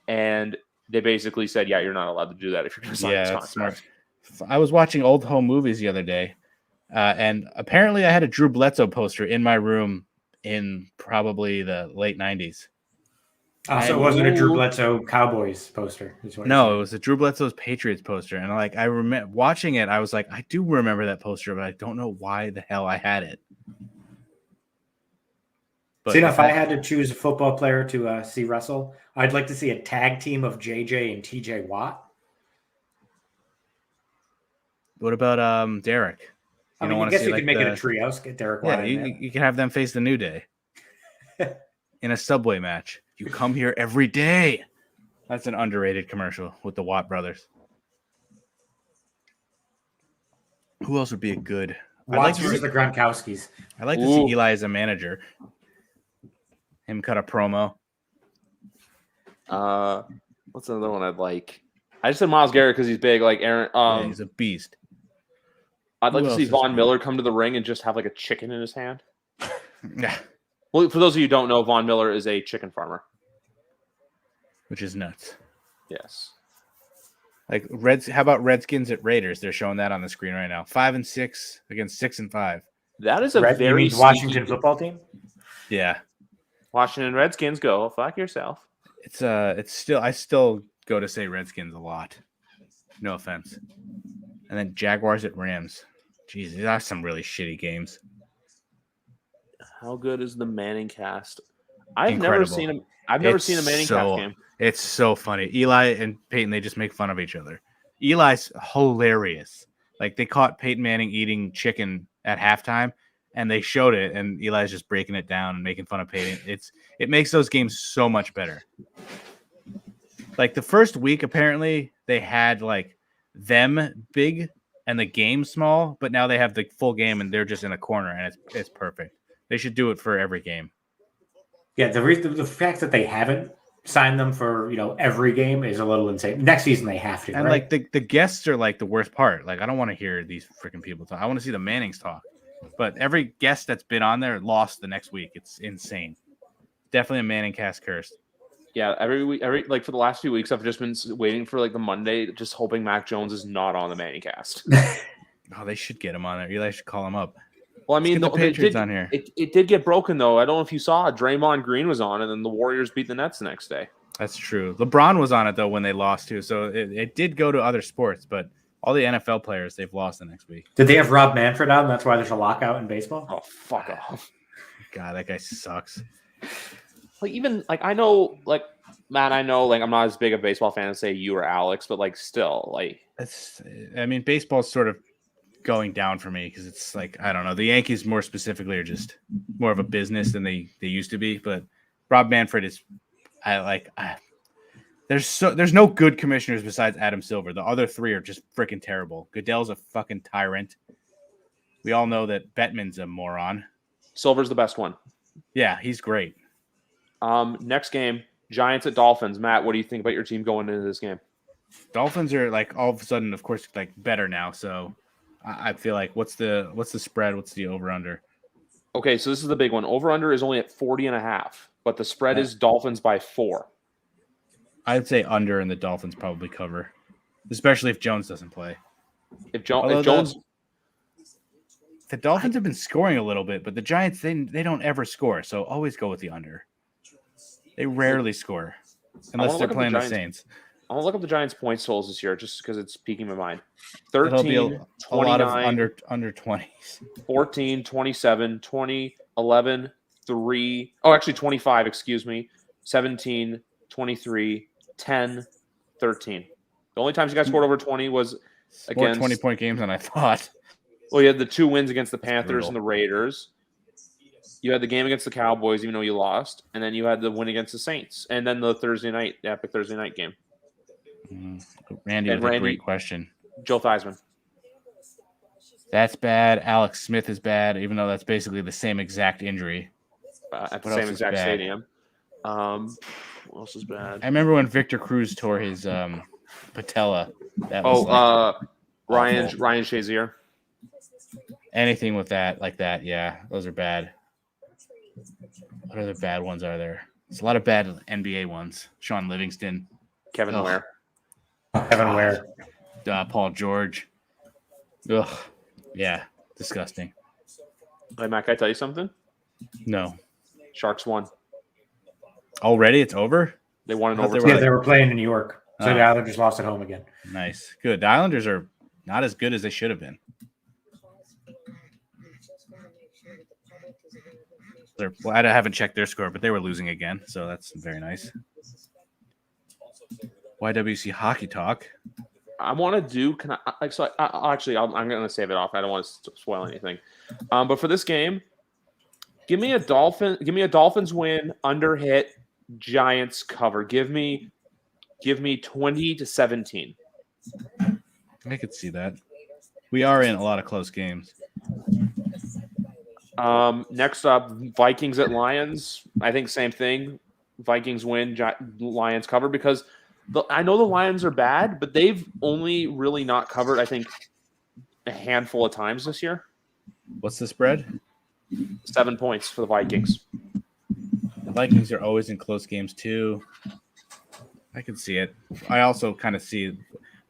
and they basically said, yeah, you're not allowed to do that if you're going to sign this contract. Smart. I was watching old home movies the other day, and apparently I had a Drew Bledsoe poster in my room in probably the late 90s. So it wasn't a Drew Bledsoe Cowboys poster. No, it was a Drew Bledsoe's Patriots poster. And I remember watching it. I was like, I do remember that poster, but I don't know why the hell I had it. But if I had to choose a football player to see wrestle, I'd like to see a tag team of JJ and TJ Watt. What about Derek? I guess you could make it a trio. Get Derek Watt. Yeah, you can have them face the New Day in a Subway match. You come here every day. That's an underrated commercial with the Watt brothers. Who else would be a good? Watts versus the Gronkowskis. I'd like to see Eli as a manager. Him cut a promo. What's another one I'd like? I just said Myles Garrett because he's big. Like Aaron. He's a beast. I'd like to see Von Miller come to the ring and just have like a chicken in his hand. Yeah. Well, for those of you who don't know, Von Miller is a chicken farmer. Which is nuts. Yes. Like Reds. How about Redskins at Raiders? They're showing that on the screen right now. 5-6 against 6-5. That is a you very mean Washington football team? Yeah. Washington Redskins, go fuck yourself. It's still I still go to say Redskins a lot. No offense. And then Jaguars at Rams. Jeez, that's some really shitty games. How good is the Manning cast? I've Incredible. never seen him. I've never seen a Manning cast game. It's so funny. Eli and Peyton, they just make fun of each other. Eli's hilarious. Like they caught Peyton Manning eating chicken at halftime, and they showed it, and Eli's just breaking it down and making fun of Peyton. It makes those games so much better. Like the first week, apparently they had like them big and the game small, but now they have the full game and they're just in a corner, and it's perfect. They should do it for every game. Yeah, the fact that they haven't signed them for every game is a little insane. Next season they have to. And right? like the guests are like the worst part. Like I don't want to hear these freaking people talk. I want to see the Mannings talk. But every guest that's been on there lost the next week. It's insane. Definitely a Manning cast cursed. Yeah, every week, for the last few weeks, I've just been waiting for like the Monday, just hoping Mac Jones is not on the Manning cast. Oh, they should get him on there. Eli should call him up. Well, I mean, the Patriots on here. It did get broken though. I don't know if you saw it. Draymond Green was on, and then the Warriors beat the Nets the next day. That's true. LeBron was on it though when they lost too, so it did go to other sports, but all the NFL players they've lost the next week. Did they have Rob Manfred out, and that's why there's a lockout in baseball? Oh, fuck off! God, that guy sucks. Like even like I know like Matt, I know like I'm not as big a baseball fan as say you or Alex, but like still like baseball's sort of going down for me because it's like I don't know. The Yankees more specifically are just more of a business than they used to be. But Rob Manfred is there's no good commissioners besides Adam Silver. The other three are just freaking terrible. Goodell's a fucking tyrant. We all know that Bettman's a moron. Silver's the best one. Yeah, he's great. Next game, Giants at Dolphins. Matt, what do you think about your team going into this game? Dolphins are like all of a sudden, of course, like better now. So I feel like what's the spread? What's the over under? Okay, so this is the big one. Over under is only at 40.5, but the spread is Dolphins by 4. I'd say under, and the Dolphins probably cover, especially if Jones doesn't play. If Jones, the Dolphins have been scoring a little bit, but the Giants they don't ever score. So always go with the under. They rarely score unless they're playing the Saints. I want to look up the Giants' points totals this year just because it's piquing my mind. 13, it'll be a lot of under 20s. 14, 27, 20, 11, 3. Oh, actually 25, excuse me. 17, 23, 10, 13. The only times you guys scored over 20 was against 20-point games than I thought. Well, you had the 2 wins against the Panthers and the Raiders. You had the game against the Cowboys, even though you lost. And then you had the win against the Saints. And then the epic Thursday night game. Randy with a great question. Joe Theismann. That's bad. Alex Smith is bad, even though that's basically the same exact injury. At the same exact stadium. What else is bad? I remember when Victor Cruz tore his patella. That was Ryan Shazier. Anything with that, like that, yeah, those are bad. What other bad ones are there? There's a lot of bad NBA ones. Sean Livingston. Kevin Ware. Paul George. Ugh. Yeah, disgusting. Hey, Matt, can I tell you something? No. Sharks won. Already? It's over? They won in overtime. Yeah, they were playing in New York. So the Islanders lost at home again. Nice. Good. The Islanders are not as good as they should have been. I haven't checked their score, but they were losing again, so that's very nice. YWC hockey talk. I want to do. Can I? So I'm going to save it off. I don't want to spoil anything. But for this game, give me a Dolphins win, under hit, Giants cover. Give me 20-17. I could see that. We are in a lot of close games. Next up, Vikings at Lions. I think same thing. Vikings win, Lions cover, because I know the Lions are bad, but they've only really not covered, I think, a handful of times this year. What's the spread? 7 points for the Vikings. The Vikings are always in close games too. I can see it. I also kind of see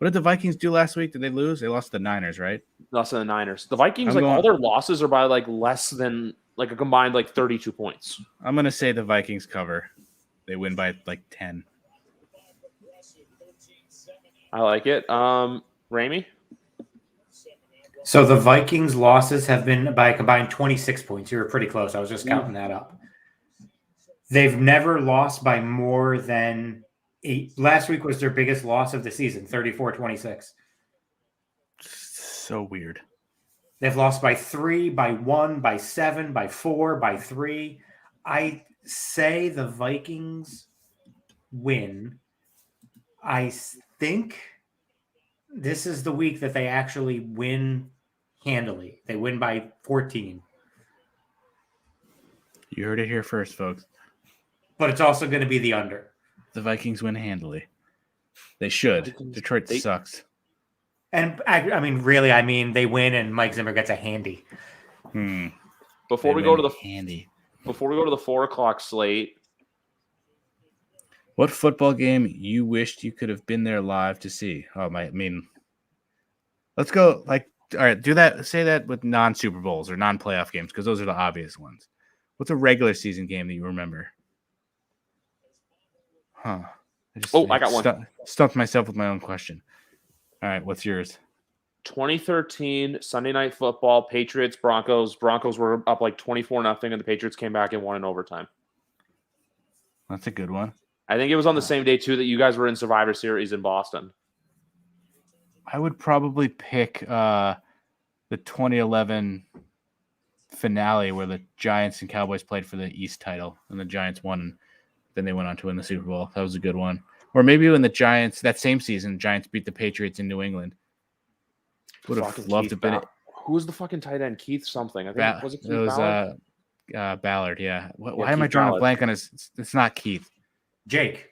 What did the Vikings do last week? Did they lose? They lost to the Niners, right? Lost to the Niners. The Vikings, all their losses are by less than a combined 32 points. I'm gonna say the Vikings cover. They win by 10. I like it. Ramey? So the Vikings' losses have been by a combined 26 points. You were pretty close. I was just counting that up. They've never lost by more than 8. Last week was their biggest loss of the season, 34-26. So weird. They've lost by 3, by 1, by 7, by 4, by 3. I say the Vikings win. I think this is the week that they actually win handily. They win by 14. You heard it here first, folks. But it's also going to be the under. The Vikings win handily. They should. Detroit sucks. And I mean, they win and Mike Zimmer gets a handy. Before we go to the 4:00 slate, what football game you wished you could have been there live to see? Let's go. All right, do that. Say that with non-Super Bowls or non-playoff games because those are the obvious ones. What's a regular season game that you remember? I got one. Stumped myself with my own question. All right, what's yours? 2013 Sunday Night Football, Patriots, Broncos. Broncos were up 24-0, and the Patriots came back and won in overtime. That's a good one. I think it was on the same day, too, that you guys were in Survivor Series in Boston. I would probably pick the 2011 finale where the Giants and Cowboys played for the East title, and the Giants won. Then they went on to win the Super Bowl. That was a good one. Or maybe when the Giants, that same season, Giants beat the Patriots in New England. Would have loved to been it. Who was the fucking tight end? Keith something. I think was it Keith Ballard? Ballard, yeah. Why am I drawing a blank on his? It's not Keith. Jake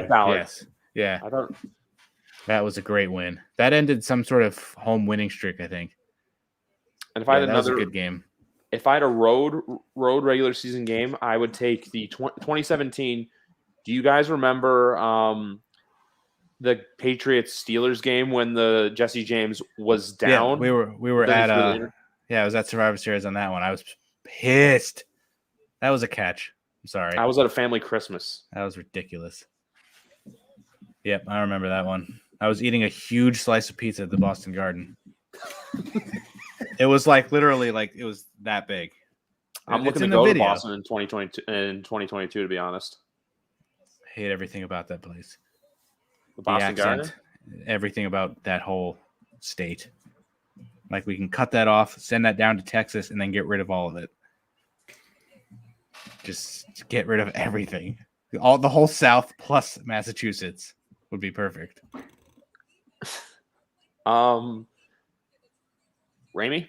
Ballard. Yes. Yeah. That was a great win. That ended some sort of home winning streak, I think. And if I had that was a good game. If I had a road regular season game, I would take the 2017. Do you guys remember the Patriots Steelers game when the Jesse James was down? Yeah, we were at I was at Survivor Series on that one. I was pissed. That was a catch. I'm sorry. I was at a family Christmas. That was ridiculous. Yep, I remember that one. I was eating a huge slice of pizza at the Boston Garden. It was literally it was that big. I'm looking to go to Boston in 2022 to be honest. I hate everything about that place. The Boston Garden? Everything about that whole state. We can cut that off, send that down to Texas, and then get rid of all of it. Just get rid of everything. The whole South plus Massachusetts would be perfect. Ramey?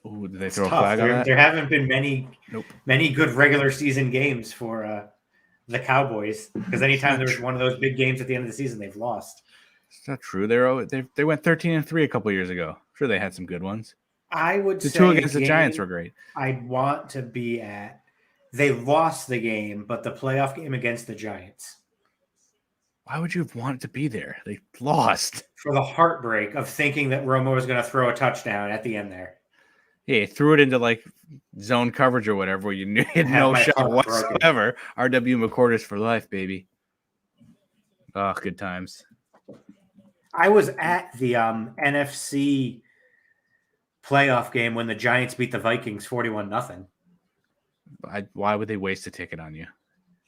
Ooh, did they throw a flag on that? There haven't been many good regular season games for the Cowboys because anytime there was one of those big games at the end of the season, they've lost. It's not true. They went 13-3 a couple years ago. I'm sure they had some good ones. I would say the two against the Giants were great. I'd want to be at. They lost the game, but the playoff game against the Giants. Why would you have wanted to be there? They lost. For the heartbreak of thinking that Romo was going to throw a touchdown at the end there. Yeah, he threw it into zone coverage or whatever where you had no shot whatsoever. RW McCorders for life, baby. Oh, good times. I was at the NFC playoff game when the Giants beat the Vikings 41-0. Why would they waste a ticket on you?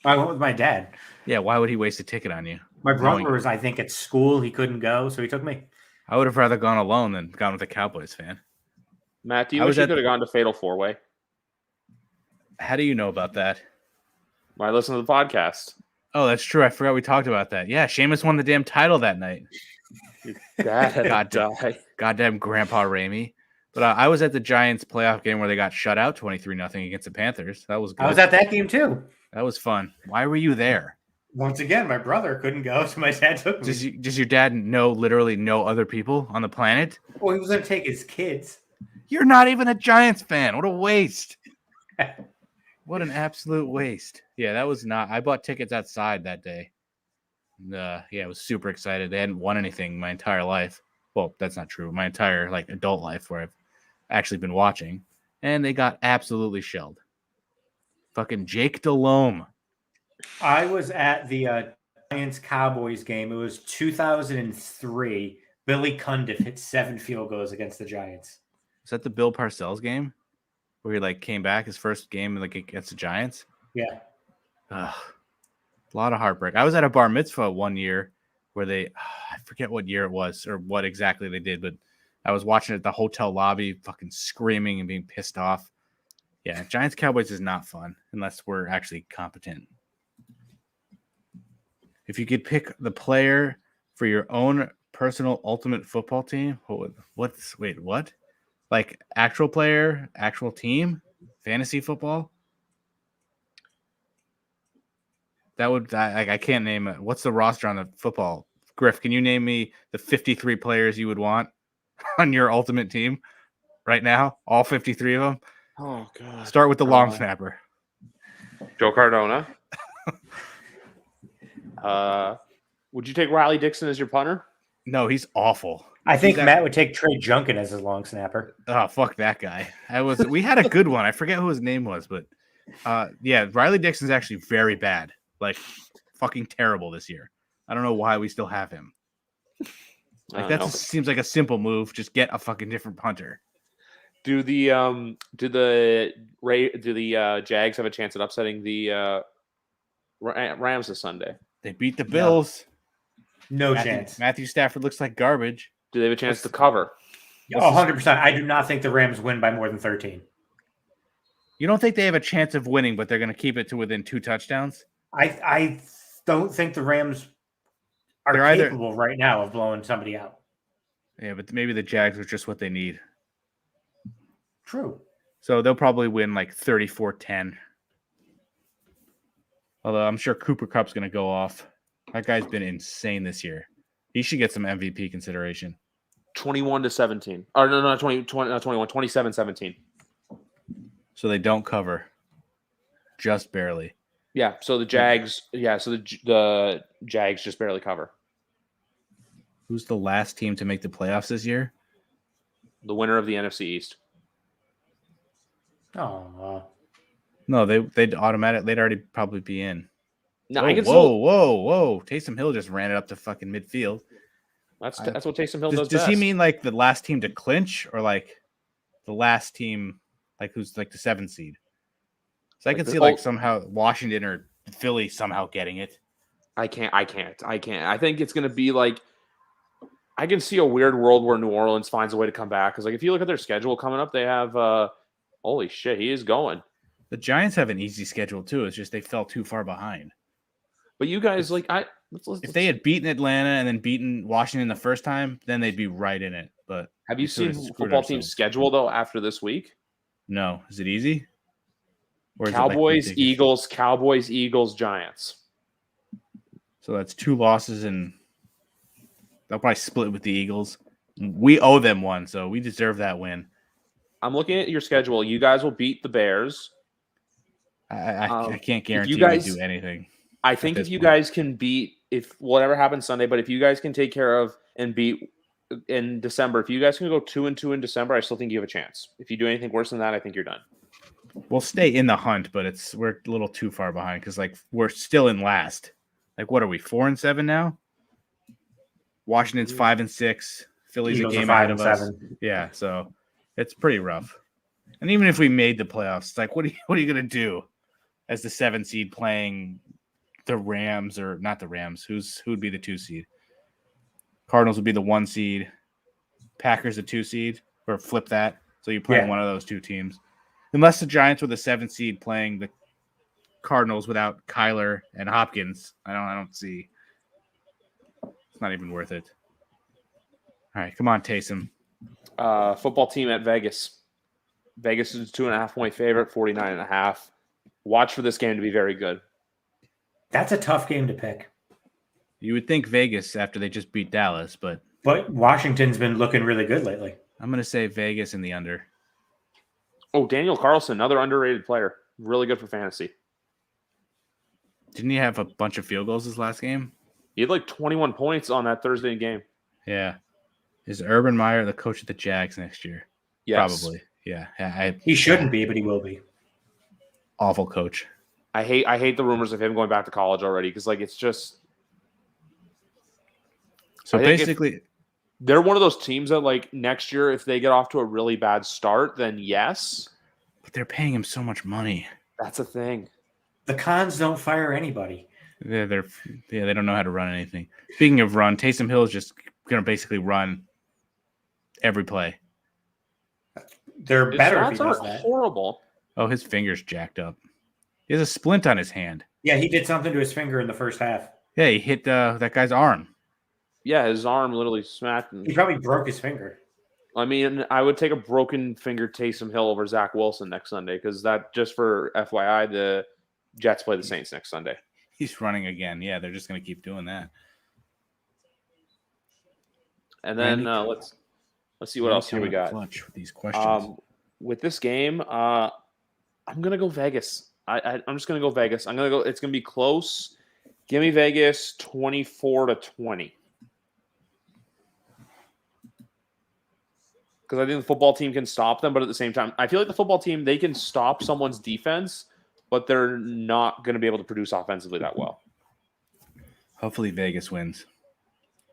I went with my dad. Yeah, why would he waste a ticket on you? My brother was, I think, at school. He couldn't go, so he took me. I would have rather gone alone than gone with a Cowboys fan. Matt, do you wish you could have gone to Fatal 4-Way? How do you know about that? I listened to the podcast. Oh, that's true. I forgot we talked about that. Yeah, Sheamus won the damn title that night. Goddamn Grandpa Ramey. But I was at the Giants playoff game where they got shut out 23-0 against the Panthers. That was good. I was at that game too. That was fun. Why were you there? Once again, my brother couldn't go, so my dad took me. Does your dad know literally no other people on the planet? Well, he was going to take his kids. You're not even a Giants fan. What a waste. What an absolute waste. Yeah, that was not. I bought tickets outside that day. I was super excited. They hadn't won anything my entire life. Well, that's not true. My entire adult life where I've actually been watching, and they got absolutely shelled. Fucking Jake Delhomme. I was at the Saints Cowboys game. It was 2003. Billy Cundiff hit 7 field goals against the Giants. Is that the Bill Parcells game where he came back his first game against the Giants? Yeah. A lot of heartbreak. I was at a bar mitzvah one year where I forget what year it was or what exactly they did, but I was watching it at the hotel lobby, fucking screaming and being pissed off. Yeah, Giants Cowboys is not fun unless we're actually competent. If you could pick the player for your own personal ultimate football team, what? Like actual player, actual team, fantasy football? That would I can't name it. What's the roster on the football? Griff, can you name me the 53 players you would want on your ultimate team right now? All 53 of them? Oh god. Start with the long snapper. Joe Cardona. Would you take Riley Dixon as your punter? No, he's awful. I think Matt would take Trey Junkin as his long snapper. Oh, fuck that guy. We had a good one. I forget who his name was, but Riley Dixon's actually very bad. Fucking terrible this year. I don't know why we still have him. Seems like a simple move. Just get a fucking different punter. Do the Jags have a chance at upsetting the Rams this Sunday? They beat the Bills. No chance. Matthew Stafford looks like garbage. Do they have a chance to cover? 100%. I do not think the Rams win by more than 13. You don't think they have a chance of winning, but they're going to keep it to within 2 touchdowns? I don't think the Rams are capable right now of blowing somebody out. Yeah, but maybe the Jags are just what they need. True. So they'll probably win 34-10. Although I'm sure Cooper Kupp's going to go off. That guy's been insane this year. He should get some MVP consideration. 21-17. Or no, 27-17. So they don't cover. Just barely. Yeah, so the Jags, the Jags just barely cover. Who's the last team to make the playoffs this year? The winner of the NFC East. Oh. No, they'd automatic. They'd already probably be in. No, whoa! Taysom Hill just ran it up to fucking midfield. That's what Taysom Hill does. Does he mean the last team to clinch or the last team who's the 7th seed? So I can see somehow Washington or Philly somehow getting it. I can't. I think it's going to be I can see a weird world where New Orleans finds a way to come back. Because if you look at their schedule coming up, they have holy shit, he is going. The Giants have an easy schedule too. It's just they fell too far behind. But you guys if they had beaten Atlanta and then beaten Washington the first time, then they'd be right in it. But have you seen football team's schedule though after this week? No. Is it easy? Or Cowboys, Eagles, Giants. So that's 2 losses, and they'll probably split with the Eagles. We owe them one, so we deserve that win. I'm looking at your schedule. You guys will beat the Bears. I can't guarantee we do anything. I think if you guys can beat, if whatever happens Sunday, but if you guys can take care of and beat in December, if you guys can go 2-2 in December, I still think you have a chance. If you do anything worse than that, I think you're done. We'll stay in the hunt, but we're a little too far behind because we're still in last. What are we, 4-7 now? Washington's 5-6. Philly's Eagles a game are ahead of us. 5-7. Yeah, so it's pretty rough. And even if we made the playoffs, it's what are you gonna do as the 7 seed playing the Rams or not the Rams? Who'd be the 2 seed? Cardinals would be the 1 seed. Packers the 2 seed, or flip that. So you're playing one of those 2 teams. Unless the Giants were the 7th seed playing the Cardinals without Kyler and Hopkins, I don't see. It's not even worth it. All right, come on, Taysom. Football team at Vegas. Vegas is a 2.5-point favorite, 49.5. Watch for this game to be very good. That's a tough game to pick. You would think Vegas after they just beat Dallas, but Washington's been looking really good lately. I'm going to say Vegas in the under. Oh, Daniel Carlson, another underrated player. Really good for fantasy. Didn't he have a bunch of field goals this last game? He had like 21 points on that Thursday game. Yeah. Is Urban Meyer the coach of the Jags next year? Yes. Probably. Yeah. He shouldn't be, but he will be. Awful coach. I hate the rumors of him going back to college already because like it's just. So basically, they're one of those teams that like next year, if they get off to a really bad start, then yes. But they're paying him so much money. That's a thing. The Cons don't fire anybody. They don't know how to run anything. Speaking of run, Taysom Hill is just going to basically run every play. They're His better if shots he does aren't that. horrible. Oh, his finger's jacked up. He has a splint on his hand. Yeah, he did something to his finger in the first half. Yeah, he hit that guy's arm. Yeah, his arm literally smacked. He probably broke his finger. I mean, I would take a broken finger Taysom Hill over Zach Wilson next Sunday because that, just for FYI, the Jets play the Saints next Sunday. He's running again. Yeah, they're just going to keep doing that. And then let's see what else here we got. Clutch with these questions. With this game, I'm gonna go Vegas. I'm just gonna go Vegas. I'm gonna go. It's gonna be close. Give me Vegas 24-20. Because I think the football team can stop them, but at the same time, I feel like the football team, they can stop someone's defense, but they're not going to be able to produce offensively that well. Hopefully Vegas wins.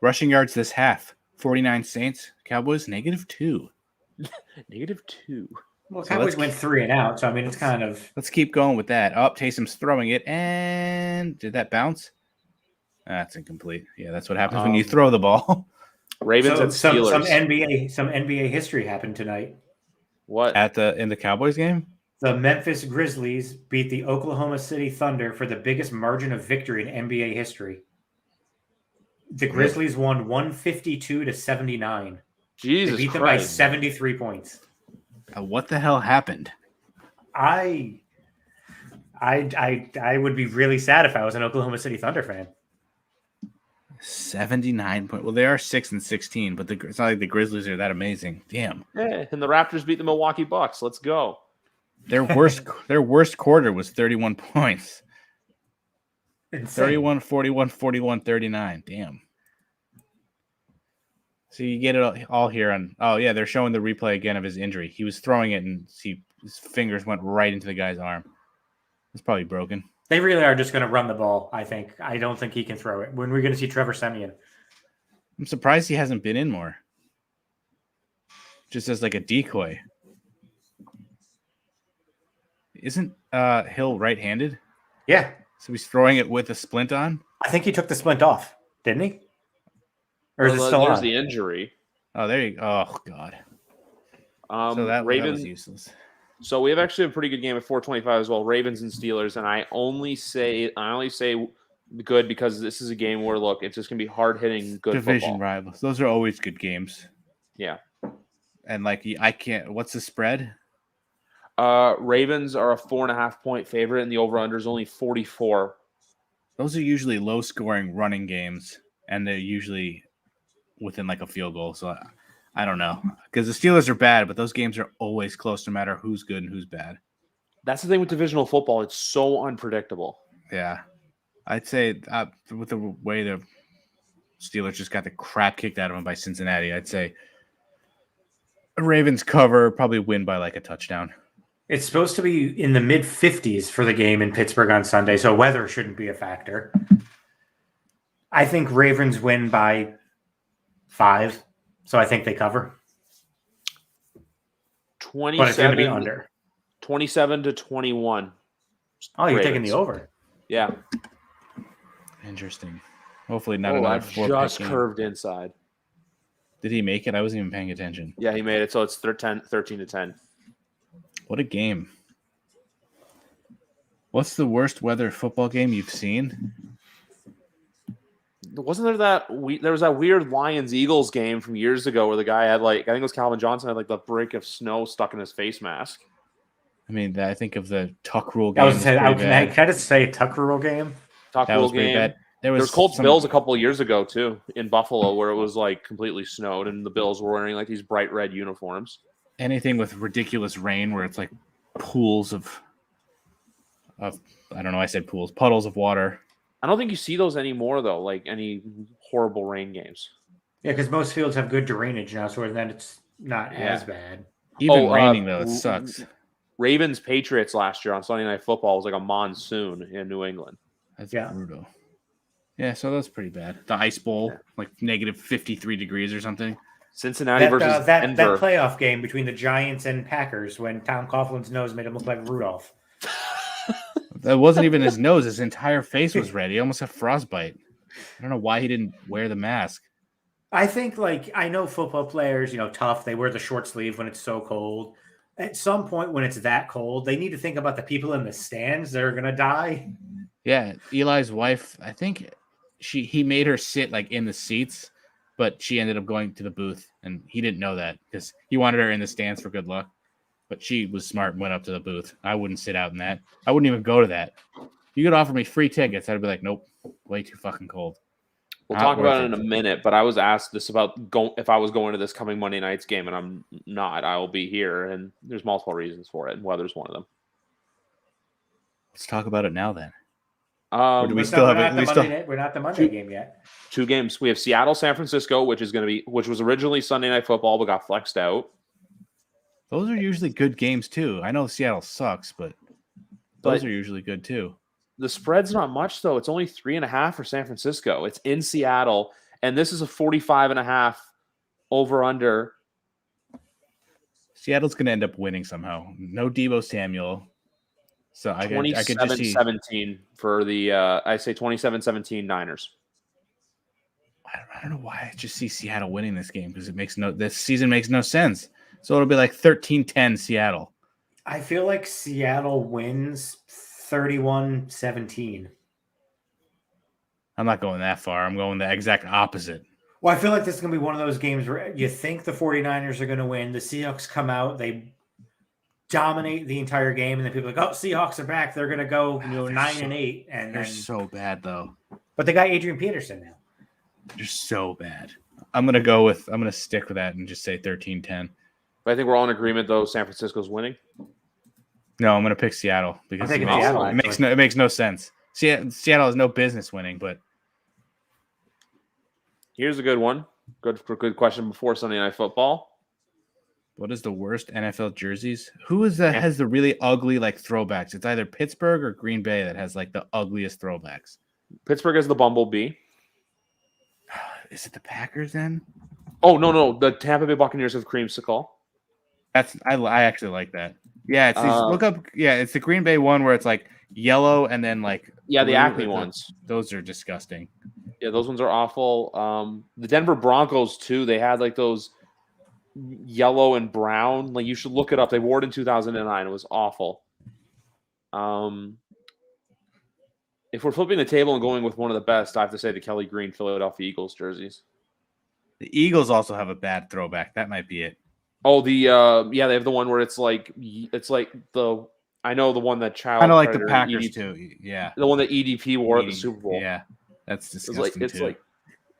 Rushing yards this half. 49 Saints. Cowboys, -2. -2. Well, Cowboys went 3 and out, so I mean, it's kind of... Let's keep going with that. Taysom's throwing it, and did that bounce? That's incomplete. Yeah, that's what happens when you throw the ball. Ravens and Steelers. Some NBA history happened tonight. What? In the Cowboys game? The Memphis Grizzlies beat the Oklahoma City Thunder for the biggest margin of victory in NBA history. The Grizzlies won 152-79. Jesus They beat them Christ. by 73 points. What the hell happened? I would be really sad if I was an Oklahoma City Thunder fan. 79 points. Well, they are 6-16, but it's not like the Grizzlies are that amazing. Damn. Yeah, and the Raptors beat the Milwaukee Bucks. Let's go. Their worst quarter was 31 points. Insane. 31, 41, 41, 39. Damn. So you get it all here on. Oh yeah, they're showing the replay again of his injury. He was throwing it, and his fingers went right into the guy's arm. It's probably broken. They really are just going to run the ball, I think. I don't think he can throw it. When we're going to see Trevor Siemian. I'm surprised he hasn't been in more. Just as like a decoy. Isn't Hill right-handed? Yeah. So he's throwing it with a splint on? I think he took the splint off, didn't he? Or is it still there's on? the injury. Oh, there you go. Oh, God. So that was useless. So we have actually a pretty good game at 425 as well. Ravens and Steelers, and I only say good because this is a game where it's just gonna be hard hitting good division football. Rivals. Those are always good games. Yeah. And I can't. What's the spread? Ravens are a 4.5 point favorite, and the over/under is only 44. Those are usually low scoring running games, and they're usually within like a field goal. So I don't know, because the Steelers are bad, but those games are always close no matter who's good and who's bad. That's the thing with divisional football. It's so unpredictable. Yeah. I'd say with the way the Steelers just got the crap kicked out of them by Cincinnati, I'd say Ravens cover, probably win by like a touchdown. It's supposed to be in the mid-50s for the game in Pittsburgh on Sunday, so weather shouldn't be a factor. I think Ravens win by 5. So I think they cover. 27, but it's going to be under. 27-21. Oh, you're Ravens. taking the over. Yeah. Interesting. Hopefully not another 4 just curved inside. Did he make it? I wasn't even paying attention. Yeah, he made it. So it's 13-10. What a game. What's the worst weather football game you've seen? Wasn't there there was that weird Lions-Eagles game from years ago where the guy had I think it was Calvin Johnson had the brick of snow stuck in his face mask. I mean, I think of the Tuck Rule game. Can I just say Tuck Rule game? Tuck Rule game. Bad. There was Colts Bills a couple of years ago too in Buffalo where it was completely snowed and the Bills were wearing these bright red uniforms. Anything with ridiculous rain where it's pools of I don't know, I said pools, puddles of water. I don't think you see those anymore, though, like any horrible rain games. Yeah, because most fields have good drainage now, so then it's not as bad. Even raining, though, it sucks. Ravens Patriots last year on Sunday Night Football was like a monsoon in New England. That's brutal. Yeah, so that's pretty bad. The Ice Bowl, like negative 53 degrees or something. Cincinnati versus Denver. That playoff game between the Giants and Packers when Tom Coughlin's nose made him look like Rudolph. That wasn't even his nose. His entire face was red. He almost had frostbite. I don't know why he didn't wear the mask. I think, I know football players, tough. They wear the short sleeve when it's so cold. At some point when it's that cold, they need to think about the people in the stands that are going to die. Yeah, Eli's wife, I think he made her sit in the seats, but she ended up going to the booth, and he didn't know that because he wanted her in the stands for good luck. But she was smart and went up to the booth. I wouldn't sit out in that. I wouldn't even go to that. You could offer me free tickets. I'd be like, nope, way too fucking cold. We'll talk about it in a minute, but I was asked this about if I was going to this coming Monday night's game, and I'm not. I will be here, and there's multiple reasons for it, and weather's one of them. Let's talk about it now, then. Or do we still have it? We're not the Monday game yet. 2 games. We have Seattle, San Francisco, which was originally Sunday Night Football, but got flexed out. Those are usually good games too. I know Seattle sucks, but those are usually good too. The spread's not much, though. It's only 3.5 for San Francisco. It's in Seattle, and this is a 45.5 over/under. Seattle's going to end up winning somehow. No Deebo Samuel. So I could just see 27-17 for the I say 27-17 Niners. I don't know why I just see Seattle winning this game because this season makes no sense. So it'll be like 13-10 Seattle. I feel like Seattle wins 31-17. I'm not going that far. I'm going the exact opposite. Well, I feel like this is going to be one of those games where you think the 49ers are going to win. The Seahawks come out, they dominate the entire game, and then people are like, oh, Seahawks are back. They're going to go 9-8. And they're so bad, though. But they got Adrian Peterson now. They're so bad. I'm going to stick with that and just say 13-10. But I think we're all in agreement, though, San Francisco's winning. No, I'm going to pick Seattle because it makes no sense. Seattle has no business winning, but here's a good one. Good question before Sunday Night Football. What is the worst NFL jerseys? Who is that has the really ugly throwbacks? It's either Pittsburgh or Green Bay that has the ugliest throwbacks. Pittsburgh is the Bumblebee. Is it the Packers then? Oh no, the Tampa Bay Buccaneers have Creamsicle. I actually like that. Yeah, it's look up. Yeah, it's the Green Bay one where it's yellow and then the Acme ones. Those are disgusting. Yeah, those ones are awful. The Denver Broncos too. They had those yellow and brown. You should look it up. They wore it in 2009. It was awful. If we're flipping the table and going with one of the best, I have to say the Kelly Green Philadelphia Eagles jerseys. The Eagles also have a bad throwback. That might be it. Oh, they have the one where it's the I know the one that kind of like the Packers too. Yeah, the one that EDP wore at the Super Bowl. Yeah, that's disgusting too.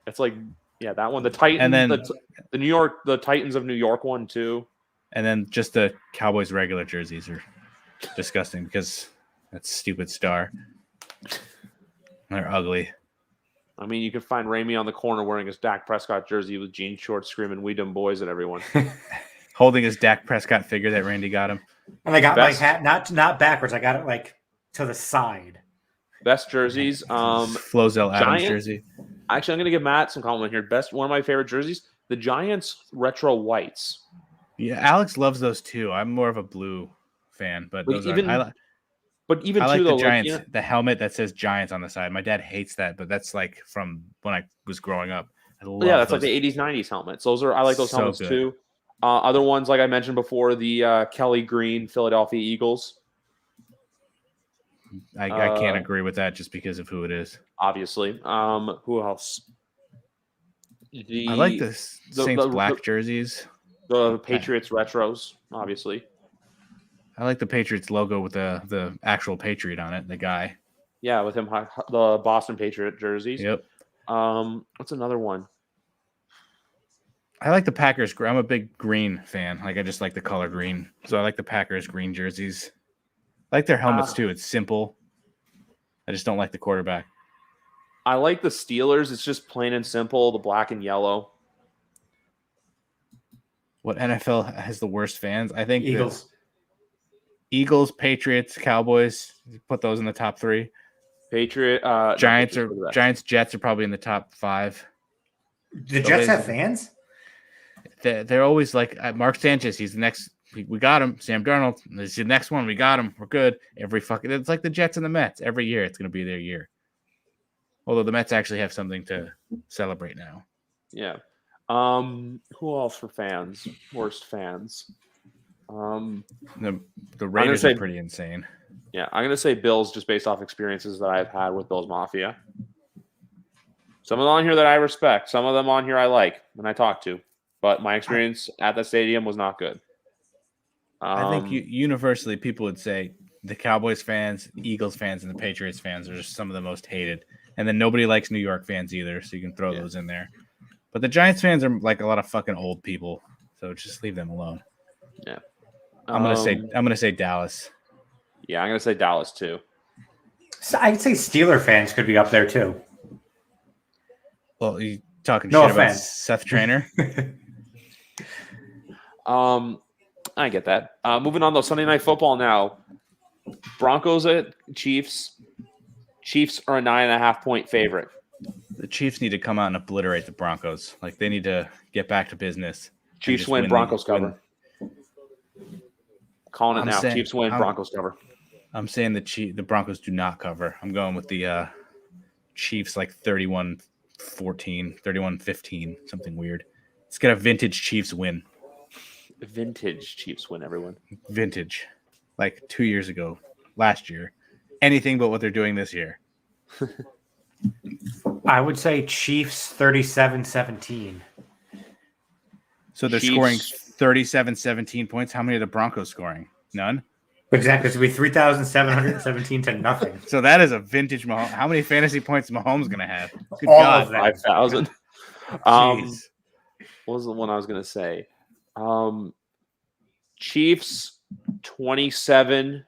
It's that one. The Titans, and then the Titans of New York one too. And then just the Cowboys regular jerseys are disgusting because that's stupid star. They're ugly. I mean, you could find Ramey on the corner wearing his Dak Prescott jersey with jean shorts, screaming "We them boys" at everyone. Holding his Dak Prescott figure that Randy got him. And I got my hat not backwards. I got it to the side. Best jerseys. Flozell Adams jersey. Actually, I'm going to give Matt some compliment here. One of my favorite jerseys, the Giants retro whites. Yeah, Alex loves those too. I'm more of a blue fan, but those I like the Giants, the helmet that says Giants on the side. My dad hates that, but that's from when I was growing up. That's those. The 80s, 90s helmets. I like those helmets good. Too. Other ones, like I mentioned before, the Kelly Green Philadelphia Eagles. I can't agree with that just because of who it is. Obviously. Who else? I like the Saints black jerseys. The Patriots retros, obviously. I like the Patriots logo with the actual Patriot on it, the guy. Yeah, with him, the Boston Patriot jerseys. Yep. What's another one? I like the Packers. I'm a big green fan. I just like the color green. So I like the Packers green jerseys. I like their helmets too. It's simple. I just don't like the quarterback. I like the Steelers. It's just plain and simple, the black and yellow. What NFL has the worst fans? I think Eagles. Eagles, Patriots, Cowboys. Put those in the top 3. Giants Jets are probably in the top 5. The Jets have fans? They're always like Mark Sanchez. He's the next. We got him. Sam Darnold. This is the next one. We got him. We're good. It's like the Jets and the Mets. Every year, it's going to be their year. Although the Mets actually have something to celebrate now. Yeah. Who else for fans? Worst fans. The Raiders are pretty insane. Yeah, I'm gonna say Bills just based off experiences that I've had with Bills Mafia. Some of them on here that I respect. Some of them on here I like and I talk to. But my experience at the stadium was not good. I think universally people would say the Cowboys fans, Eagles fans, and the Patriots fans are just some of the most hated. And then nobody likes New York fans either, so you can throw those in there. But the Giants fans are like a lot of fucking old people, so just leave them alone. Yeah, I'm gonna say Dallas. Yeah, I'm gonna say Dallas too. So I'd say Steeler fans could be up there too. Well, you talking shit about Seth Trainer? I get that. Moving on though, Sunday Night Football now. Broncos at Chiefs. Chiefs are a 9.5-point favorite. The Chiefs need to come out and obliterate the Broncos. Like they need to get back to business. Chiefs win, Broncos cover. Calling it now. Chiefs win, Broncos cover. I'm saying the Broncos do not cover. I'm going with the Chiefs like 31-14, 31-15, something weird. Let's get a vintage Chiefs win. Vintage Chiefs win, everyone. Vintage. Like 2 years ago, last year. Anything but what they're doing this year. I would say Chiefs 37-17. So they're scoring 37-17 points. How many are the Broncos scoring? None? Exactly. It's going to be 3,717 to nothing. So that is a vintage Mahomes. How many fantasy points is Mahomes going to have? Good God. 5,000. What was the one I was going to say? Chiefs 27.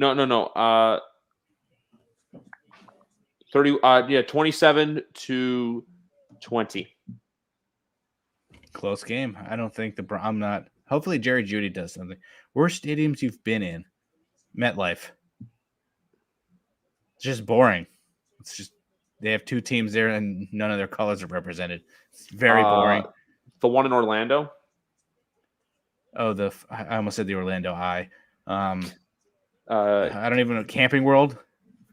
No. 27-20. Close game. I don't think I'm not. Hopefully Jerry Jeudy does something. Worst stadiums you've been in? MetLife. It's just boring. It's just they have 2 teams there and none of their colors are represented. It's very boring. The one in Orlando. Oh, I almost said the Orlando Eye. I don't even know. Camping World.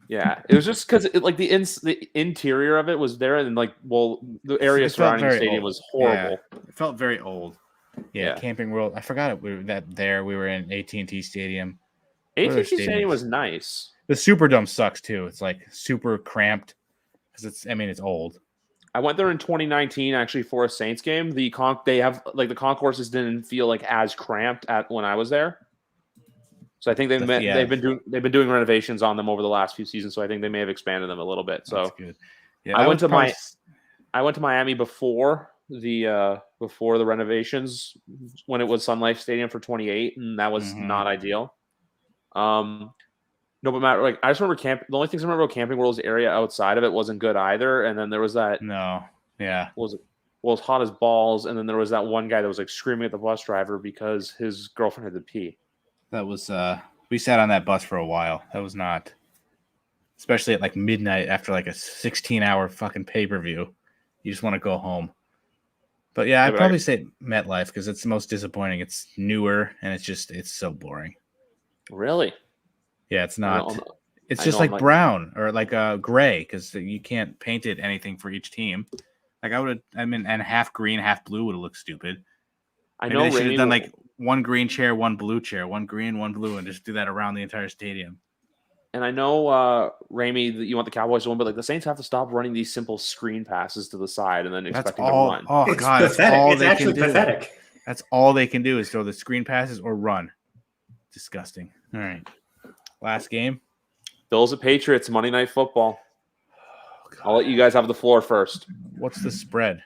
Yeah, it was just because the interior of it was there, and the area surrounding the stadium was horrible. Yeah, it felt very old. Yeah, Camping World. I forgot it. We were in AT&T Stadium. AT&T Stadium was nice. The Superdome sucks too. It's like super cramped because it's old. I went there in 2019 actually for a Saints game. The concourses didn't feel like as cramped when I was there. So I think they've been doing renovations on them over the last few seasons. So I think they may have expanded them a little bit. So that's good. Yeah, I went to Miami before the renovations when it was Sun Life Stadium for 28, and that was not ideal. No, but Matt, I just remember the only things I remember about Camping World's area outside of it wasn't good either. And then there was that. No, yeah, it was hot as balls. And then there was that one guy that was screaming at the bus driver because his girlfriend had to pee. That was we sat on that bus for a while. That was not, especially at midnight after a 16-hour fucking pay-per-view. You just want to go home. But yeah, I'd probably say MetLife because it's the most disappointing. It's newer and it's so boring. Really? Yeah, it's not. It's just brown or gray because you can't paint it anything for each team. And half green, half blue would have looked stupid. I know. They should have done one green chair, one blue chair, one green, one blue, and just do that around the entire stadium. And I know, Ramey, that you want the Cowboys to win, but the Saints have to stop running these simple screen passes to the side and then expecting to run. Oh, it's God. Pathetic. It's actually pathetic. That's all they can do is throw the screen passes or run. Disgusting. All right. Last game. Bills at Patriots, Monday Night Football. I'll let you guys have the floor first. What's the spread?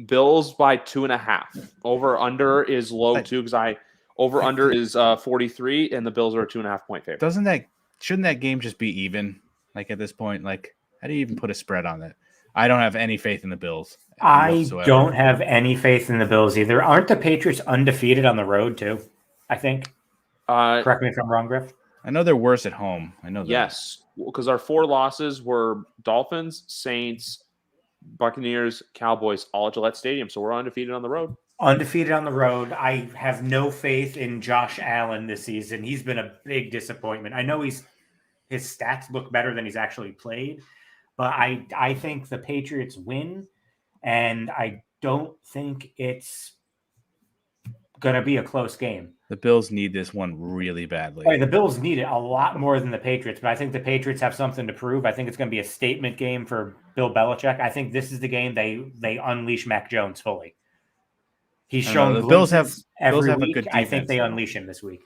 Bills by 2.5. Over under is low too because over under is 43 and the Bills are a 2.5 point favorite. Shouldn't that game just be even? At this point, How do you even put a spread on that? I don't have any faith in the Bills. I don't have any faith in the Bills either. Aren't the Patriots undefeated on the road too? I think. Correct me if I'm wrong, Griff. I know they're worse at home. I know that. Yes, because our 4 losses were Dolphins, Saints, Buccaneers, Cowboys, all at Gillette Stadium. So we're undefeated on the road. Undefeated on the road. I have no faith in Josh Allen this season. He's been a big disappointment. I know his stats look better than he's actually played, but I think the Patriots win, and I don't think it's going to be a close game. The Bills need this one really badly. Right, the Bills need it a lot more than the Patriots, but I think the Patriots have something to prove. I think it's going to be a statement game for Bill Belichick. I think this is the game they unleash Mac Jones fully. He's shown the Bills have every a week. good defense, I think they unleash him this week.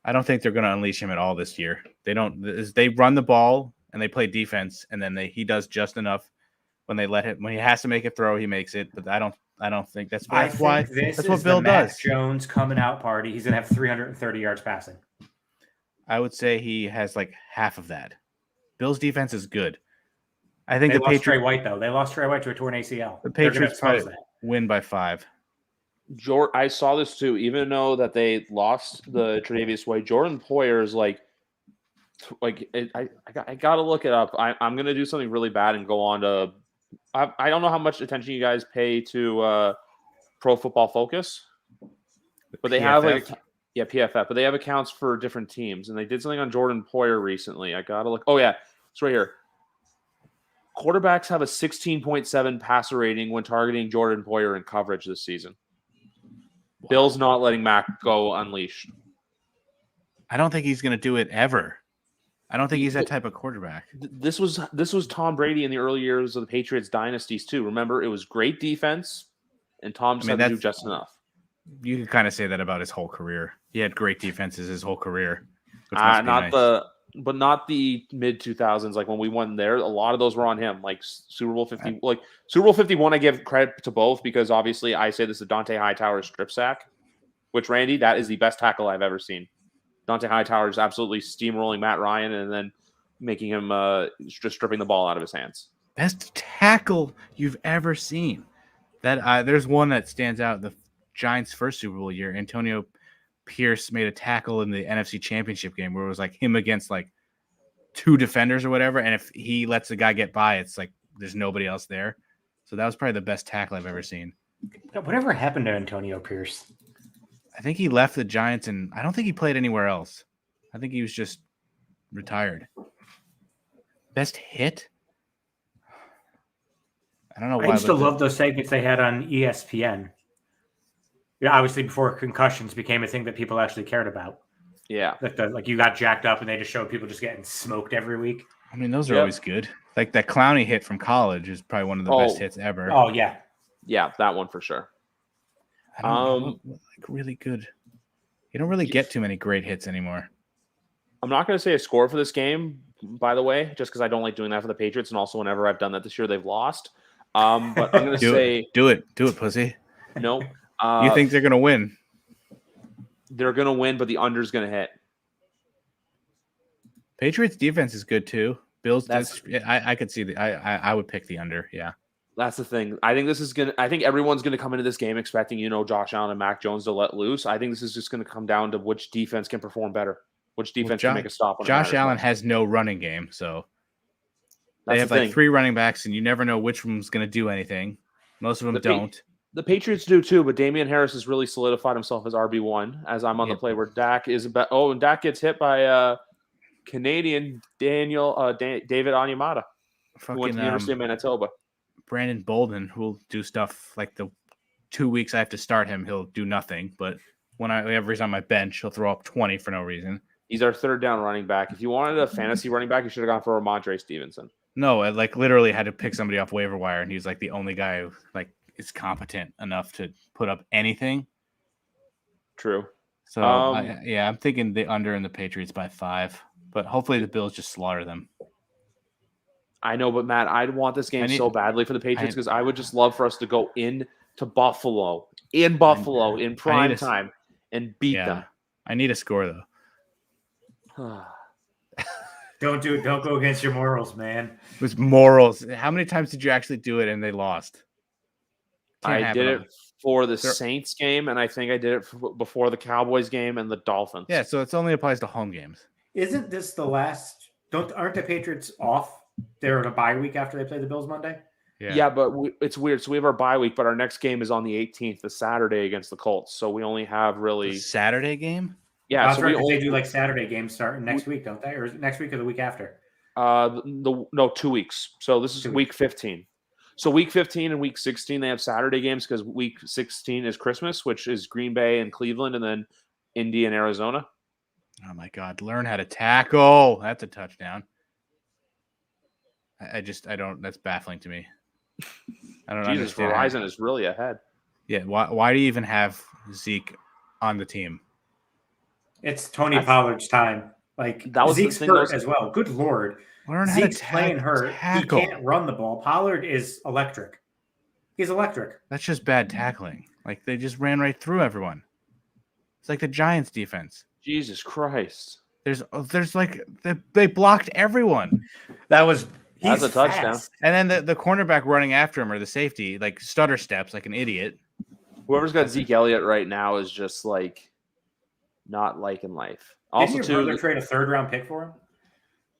I don't think they're going to unleash him at all this year. They don't. They run the ball and they play defense, and then he does just enough when they let him. When he has to make a throw, he makes it. But I don't think that's what Bill does. Mac Jones coming out party. He's gonna have 330 yards passing. I would say he has like half of that. Bill's defense is good. I think they lost Trey White though. They lost Trey White to a torn ACL. The Patriots probably win by 5. I saw this too. Even though that they lost the Tre'Davious White, Jordan Poyer is I gotta look it up. I'm gonna do something really bad and go on to. I don't know how much attention you guys pay to Pro Football Focus, but they have PFF, but they have accounts for different teams, and they did something on Jordan Poyer recently. I gotta look. Oh yeah, it's right here. Quarterbacks have a 16.7 passer rating when targeting Jordan Poyer in coverage this season. Wow. Bill's not letting Mac go unleashed. I don't think he's going to do it ever. I don't think he's that type of quarterback. This was Tom Brady in the early years of the Patriots dynasties too. Remember, it was great defense, and Tom just had to do just enough. You can kind of say that about his whole career. He had great defenses his whole career. But not the mid 2000s. Like when we won there, a lot of those were on him. Like Super Bowl 50, like Super Bowl 51. I give credit to both because obviously I say this is Dante Hightower's strip sack, which Randy, that is the best tackle I've ever seen. Dante Hightower is absolutely steamrolling Matt Ryan and then making him just stripping the ball out of his hands. Best tackle you've ever seen. That there's one that stands out. The Giants' first Super Bowl year, Antonio Pierce made a tackle in the NFC Championship game where it was like him against like 2 defenders or whatever, and if he lets the guy get by, it's like there's nobody else there. So that was probably the best tackle I've ever seen. Whatever happened to Antonio Pierce? I think he left the Giants, and I don't think he played anywhere else. I think he was just retired. Best hit? I don't know why. I used to love those segments they had on ESPN. Yeah, obviously before concussions became a thing that people actually cared about. Yeah. Like you got jacked up and they just showed people just getting smoked every week. I mean, those are always good. Like that Clowney hit from college is probably one of the best hits ever. Oh, yeah. Yeah, that one for sure. I don't know, like really good. You don't really get too many great hits anymore. I'm not going to say a score for this game, by the way, just because I don't like doing that for the Patriots. And also whenever I've done that this year, they've lost. But I'm going to say... Do it, pussy. No. You think they're going to win? They're going to win, but the under's going to hit. Patriots defense is good too. Bills, I could see I would pick the under. Yeah, that's the thing. I think everyone's going to come into this game expecting Josh Allen and Mac Jones to let loose. I think this is just going to come down to which defense can perform better, which defense can make a stop. Josh Allen has no running game, so they have like 3 running backs, and you never know which one's going to do anything. Most of them don't. The Patriots do too, but Damian Harris has really solidified himself as RB1 as I'm on the play where Dak is about. Oh, and Dak gets hit by Canadian David Onyemata, who went to the University of Manitoba. Brandon Bolden, who will do stuff like the 2 weeks I have to start him, he'll do nothing. But whenever he's on my bench, he'll throw up 20 for no reason. He's our 3rd down running back. If you wanted a fantasy running back, you should have gone for Ramondre Stevenson. No, I literally had to pick somebody off waiver wire, and he's like the only guy who is competent enough to put up anything. True. So I'm thinking the under in the Patriots by 5, but hopefully the Bills just slaughter them. I know, but Matt, I'd want this game so badly for the Patriots because I would just love for us to go into Buffalo in prime time and beat them. I need a score though. Don't do it. Don't go against your morals, man. It was morals. How many times did you actually do it and they lost? I did it for the Saints game, and I think I did it before the Cowboys game and the Dolphins. Yeah, so it only applies to home games. Isn't this the last? Aren't the Patriots off? They're on a bye week after they play the Bills Monday. Yeah, but it's weird. So we have our bye week, but our next game is on the 18th, the Saturday against the Colts. So we only have really the Saturday game. Yeah, so they do like Saturday games starting next week, don't they? Or is it next week or the week after? No, 2 weeks. So this is week 15. So week 15 and week 16 they have Saturday games because week 16 is Christmas, which is Green Bay and Cleveland, and then Indy and Arizona. Oh my God! Learn how to tackle. That's a touchdown. I don't. That's baffling to me. I don't understand. Verizon is really ahead. Yeah. Why do you even have Zeke on the team? It's Tony Pollard's time. Like that was Zeke's hurt as well. Good Lord. Zeke's playing hurt. Tackle. He can't run the ball. Pollard is electric. He's electric. That's just bad tackling. Like they just ran right through everyone. It's like the Giants defense. Jesus Christ. There's like they blocked everyone. That's a touchdown. Fast. And then the cornerback running after him or the safety like stutter steps like an idiot. Whoever's got Zeke Elliott right now is just like not liking life. Also, didn't your brother trade a 3rd-round pick for him?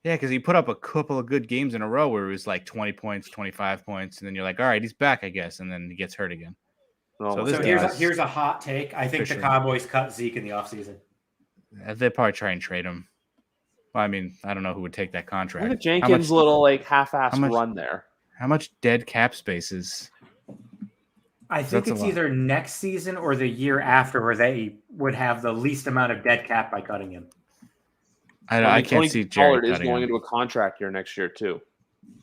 Yeah, because he put up a couple of good games in a row where it was like 20 points, 25 points, and then you're like, all right, he's back, I guess, and then he gets hurt again. So here's a hot take. I think the Cowboys cut Zeke in the offseason. They'd probably try and trade him. Well, I mean, I don't know who would take that contract. Look at Jenkins' little like half-ass run there. How much dead cap space is? I think it's either next season or the year after where they would have the least amount of dead cap by cutting him. I can't see Jared Pollard is going into a contract year next year too.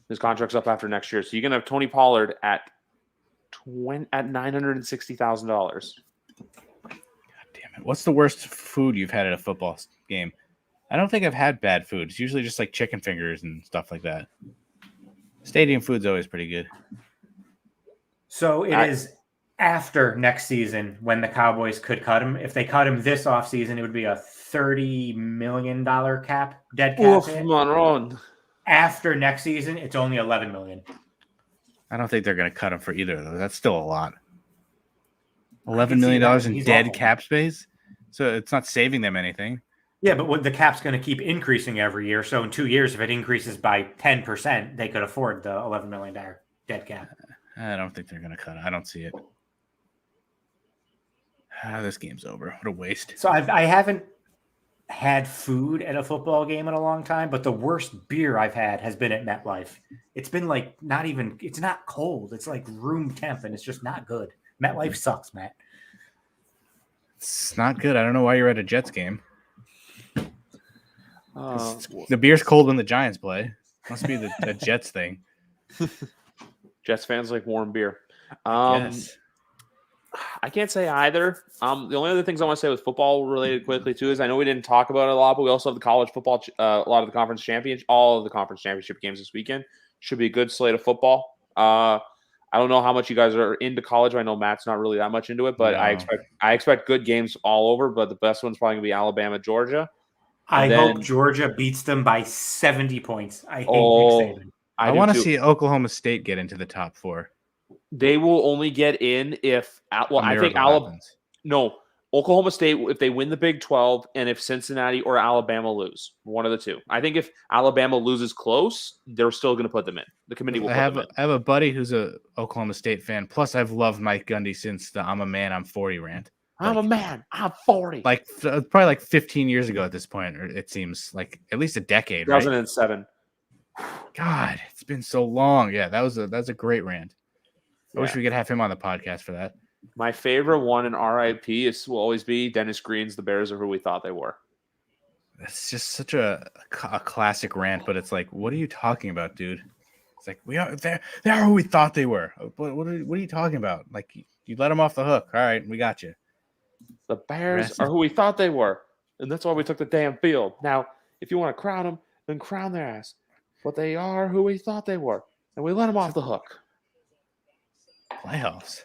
His contract's up after next year, so you're gonna have Tony Pollard at $960,000. God damn it! What's the worst food you've had at a football game? I don't think I've had bad food. It's usually just like chicken fingers and stuff like that. Stadium food's always pretty good. So it is after next season when the Cowboys could cut him. If they cut him this offseason, it would be a $30 million cap dead cap. After next season, it's only $11 million. I don't think they're going to cut him for either of those. That's still a lot. $11 million in dead cap space? So it's not saving them anything. Yeah, but the cap's going to keep increasing every year. So in 2 years, if it increases by 10%, they could afford the $11 million dead cap. I don't think they're going to cut it. I don't see it. This game's over. What a waste. So I haven't had food at a football game in a long time, but the worst beer I've had has been at MetLife. It's been like it's not cold. It's like room temp, and it's just not good. MetLife sucks, Matt. It's not good. I don't know why you're at a Jets game. The beer's cold when the Giants play. Must be the Jets thing. Jets fans like warm beer. Yes. I can't say either. The only other things I want to say with football related quickly too is I know we didn't talk about it a lot, but we also have the college football, a lot of the conference championship, all of the conference championship games this weekend. Should be a good slate of football. I don't know how much you guys are into college. I know Matt's not really that much into it, but no. I expect good games all over. But the best one's probably gonna be Alabama, Georgia. I hope Georgia beats them by 70 points. I hate Nick Saban. I want to see Oklahoma State get into the top 4. They will only get in if I think Oklahoma State if they win the Big 12 and if Cincinnati or Alabama lose, one of the two. I think if Alabama loses close, they're still going to put them in. The committee will. I have a buddy who's a Oklahoma State fan. Plus, I've loved Mike Gundy since the "I'm a man, I'm 40" rant. I'm a man, I'm 40. Like probably like 15 years ago at this point, or it seems like at least a decade. 2007. Right? God, it's been so long. Yeah, that's a great rant. I wish we could have him on the podcast for that. My favorite one in RIP will always be Dennis Green's "The Bears are who we thought they were." It's just such a classic rant, but it's like, what are you talking about, dude? It's like they are who we thought they were. What are you talking about? Like you let them off the hook. All right, we got you. The Bears are who we thought they were, and that's why we took the damn field. Now, if you want to crown them, then crown their ass. But they are who we thought they were, and we let them off the hook. Playoffs?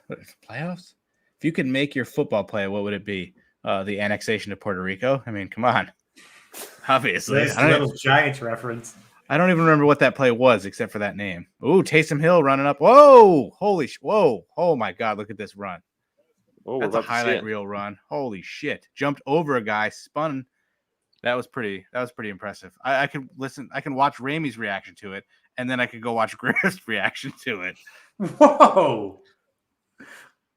Playoffs? If you could make your football play, what would it be? The annexation of Puerto Rico? I mean, come on. Obviously. This little Giants reference. I don't even remember what that play was except for that name. Ooh, Taysom Hill running up. Whoa! Whoa! Oh my God! Look at this run. Oh, that's a highlight reel run. Holy shit! Jumped over a guy, spun. That was pretty impressive. I can listen. I can watch Ramey's reaction to it, and then I could go watch Griff's reaction to it. Whoa!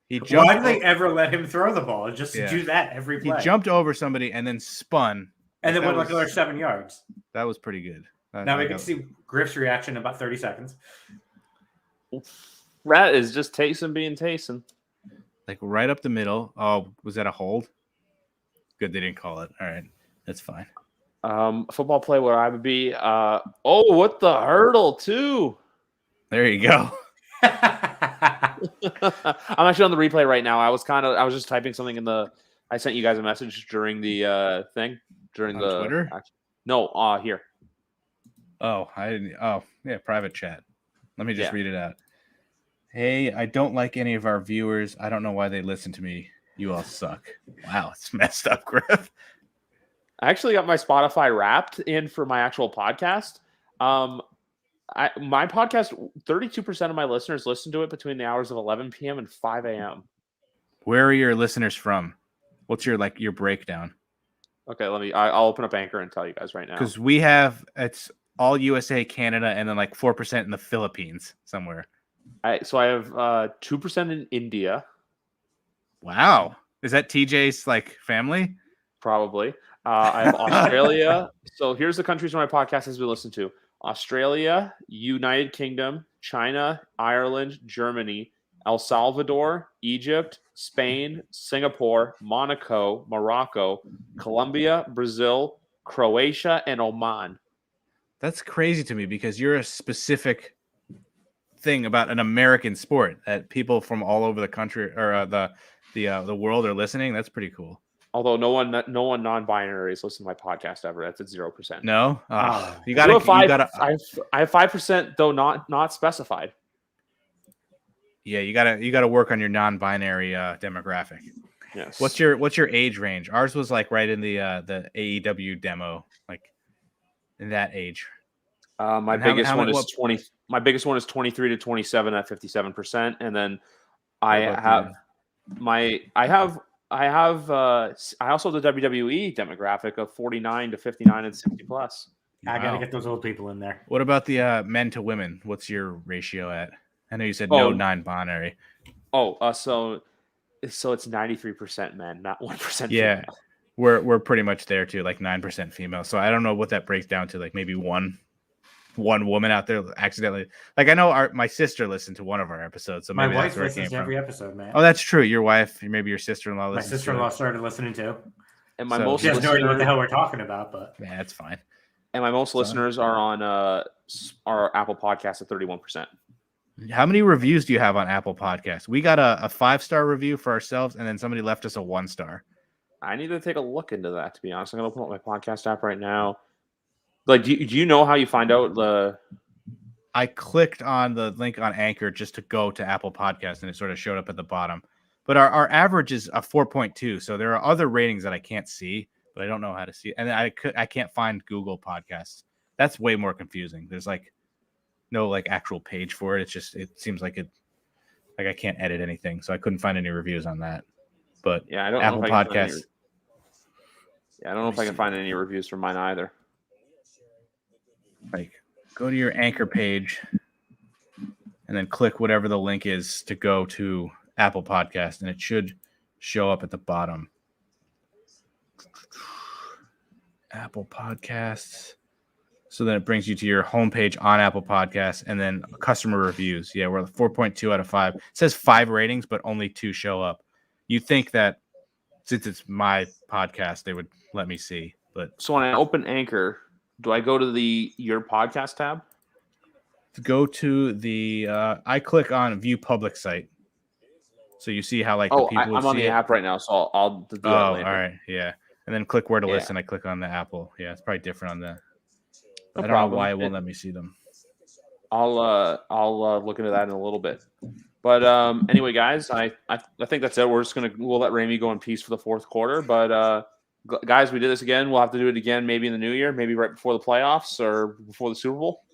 Why do they ever let him throw the ball? Just do that every play. He jumped over somebody and then spun, and then went like another 7 yards. That was pretty good. Now we can see Griff's reaction in about 30 seconds. That is just Taysom being Taysom. Like right up the middle. Oh, was that a hold? Good, they didn't call it. All right, that's fine. Football play where I would be. What the hurdle too? There you go. I'm actually on the replay right now. I was just typing something I sent you guys a message during the thing during on Twitter. No, here. Oh, I didn't. Oh, yeah, private chat. Let me just read it out. Hey, I don't like any of our viewers. I don't know why they listen to me. You all suck. Wow, it's messed up, Griff. I actually got my Spotify Wrapped in for my actual podcast. My podcast, 32% of my listeners listen to it between the hours of 11 p.m. and 5 a.m. Where are your listeners from? What's your breakdown? Okay, I'll open up Anchor and tell you guys right now. Because it's all USA, Canada, and then like 4% in the Philippines somewhere. So I have 2% in India. Wow. Is that TJ's like family? Probably. I have Australia. So here's the countries where my podcast has been listened to. Australia, United Kingdom, China, Ireland, Germany, El Salvador, Egypt, Spain, Singapore, Monaco, Morocco, Colombia, Brazil, Croatia, and Oman. That's crazy to me because you're a specific thing about an American sport that people from all over the country or the world are listening. That's pretty cool. Although no one non-binary is listening to my podcast ever. That's at 0%. No, you got to. I have 5% though, not specified. Yeah, you gotta work on your non-binary demographic. Yes. What's your age range? Ours was like right in the AEW demo, like in that age. My biggest one is 20. My biggest one is 23 to 27 at 57%, and then I also have the WWE demographic of 49 to 59 and 60 plus. I gotta get those old people in there. What about the men to women? What's your ratio at? I know you said no non-binary. So it's 93% men, not 1% yeah, female. We're pretty much there too, like 9% female. So I don't know what that breaks down to, like maybe one woman out there accidentally. Like I know my sister listened to one of our episodes, so maybe my that's wife where it came listens to from. every episode, man. Oh, that's true. Your wife, maybe your sister-in-law. My sister-in-law started listening to. And my most she has no idea what the hell we're talking about, but yeah, that's fine. And my most listeners are on our Apple Podcast at 31%. How many reviews do you have on Apple Podcasts? We got a 5-star review for ourselves, and then somebody left us a 1-star. I need to take a look into that, to be honest. I'm going to open up my podcast app right now. Like, do you know how you find out the... I clicked on the link on Anchor just to go to Apple Podcasts, and it sort of showed up at the bottom. But our average is a 4.2, so there are other ratings that I can't see, but I don't know how to see. And I can't find Google Podcasts. That's way more confusing. There's like no like actual page for it. It's just it seems like I can't edit anything, so I couldn't find any reviews on that. But yeah, I don't Apple know if Podcasts. I don't know if I can find any reviews from mine either. Like, go to your Anchor page and then click whatever the link is to go to Apple Podcast, and it should show up at the bottom. Apple Podcasts. So then it brings you to your homepage on Apple Podcasts and then customer reviews. Yeah, we're 4.2 out of 5. It says 5 ratings, but only 2 show up. You think that since it's my podcast, they would let me see. But so when I open Anchor, do I go to your podcast tab? Go to the I click on view public site. So you see how like the people I'm on the app right now, so I'll do that later. All right, yeah. And then click where to listen. I click on the Apple. Yeah, it's probably different on the I don't know why it won't let me see them. I'll look into that in a little bit. But anyway, guys, I think that's it. We'll let Ramey go in peace for the fourth quarter. But Guys, we did this again. We'll have to do it again maybe in the new year, maybe right before the playoffs or before the Super Bowl.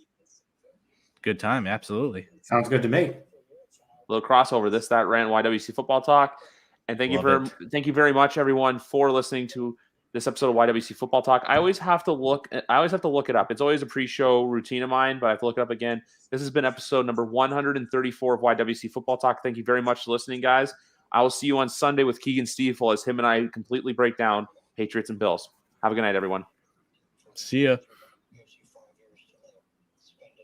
Good time. Absolutely. Sounds good to me. Little crossover, This, That, Rant, YWC Football Talk. And thank you very much, everyone, for listening to this episode of YWC Football Talk. I always have to look it up. It's always a pre-show routine of mine, but I have to look it up again. This has been episode number 134 of YWC Football Talk. Thank you very much for listening, guys. I will see you on Sunday with Keegan Stiefel as him and I completely break down Patriots and Bills. Have a good night, everyone. See ya.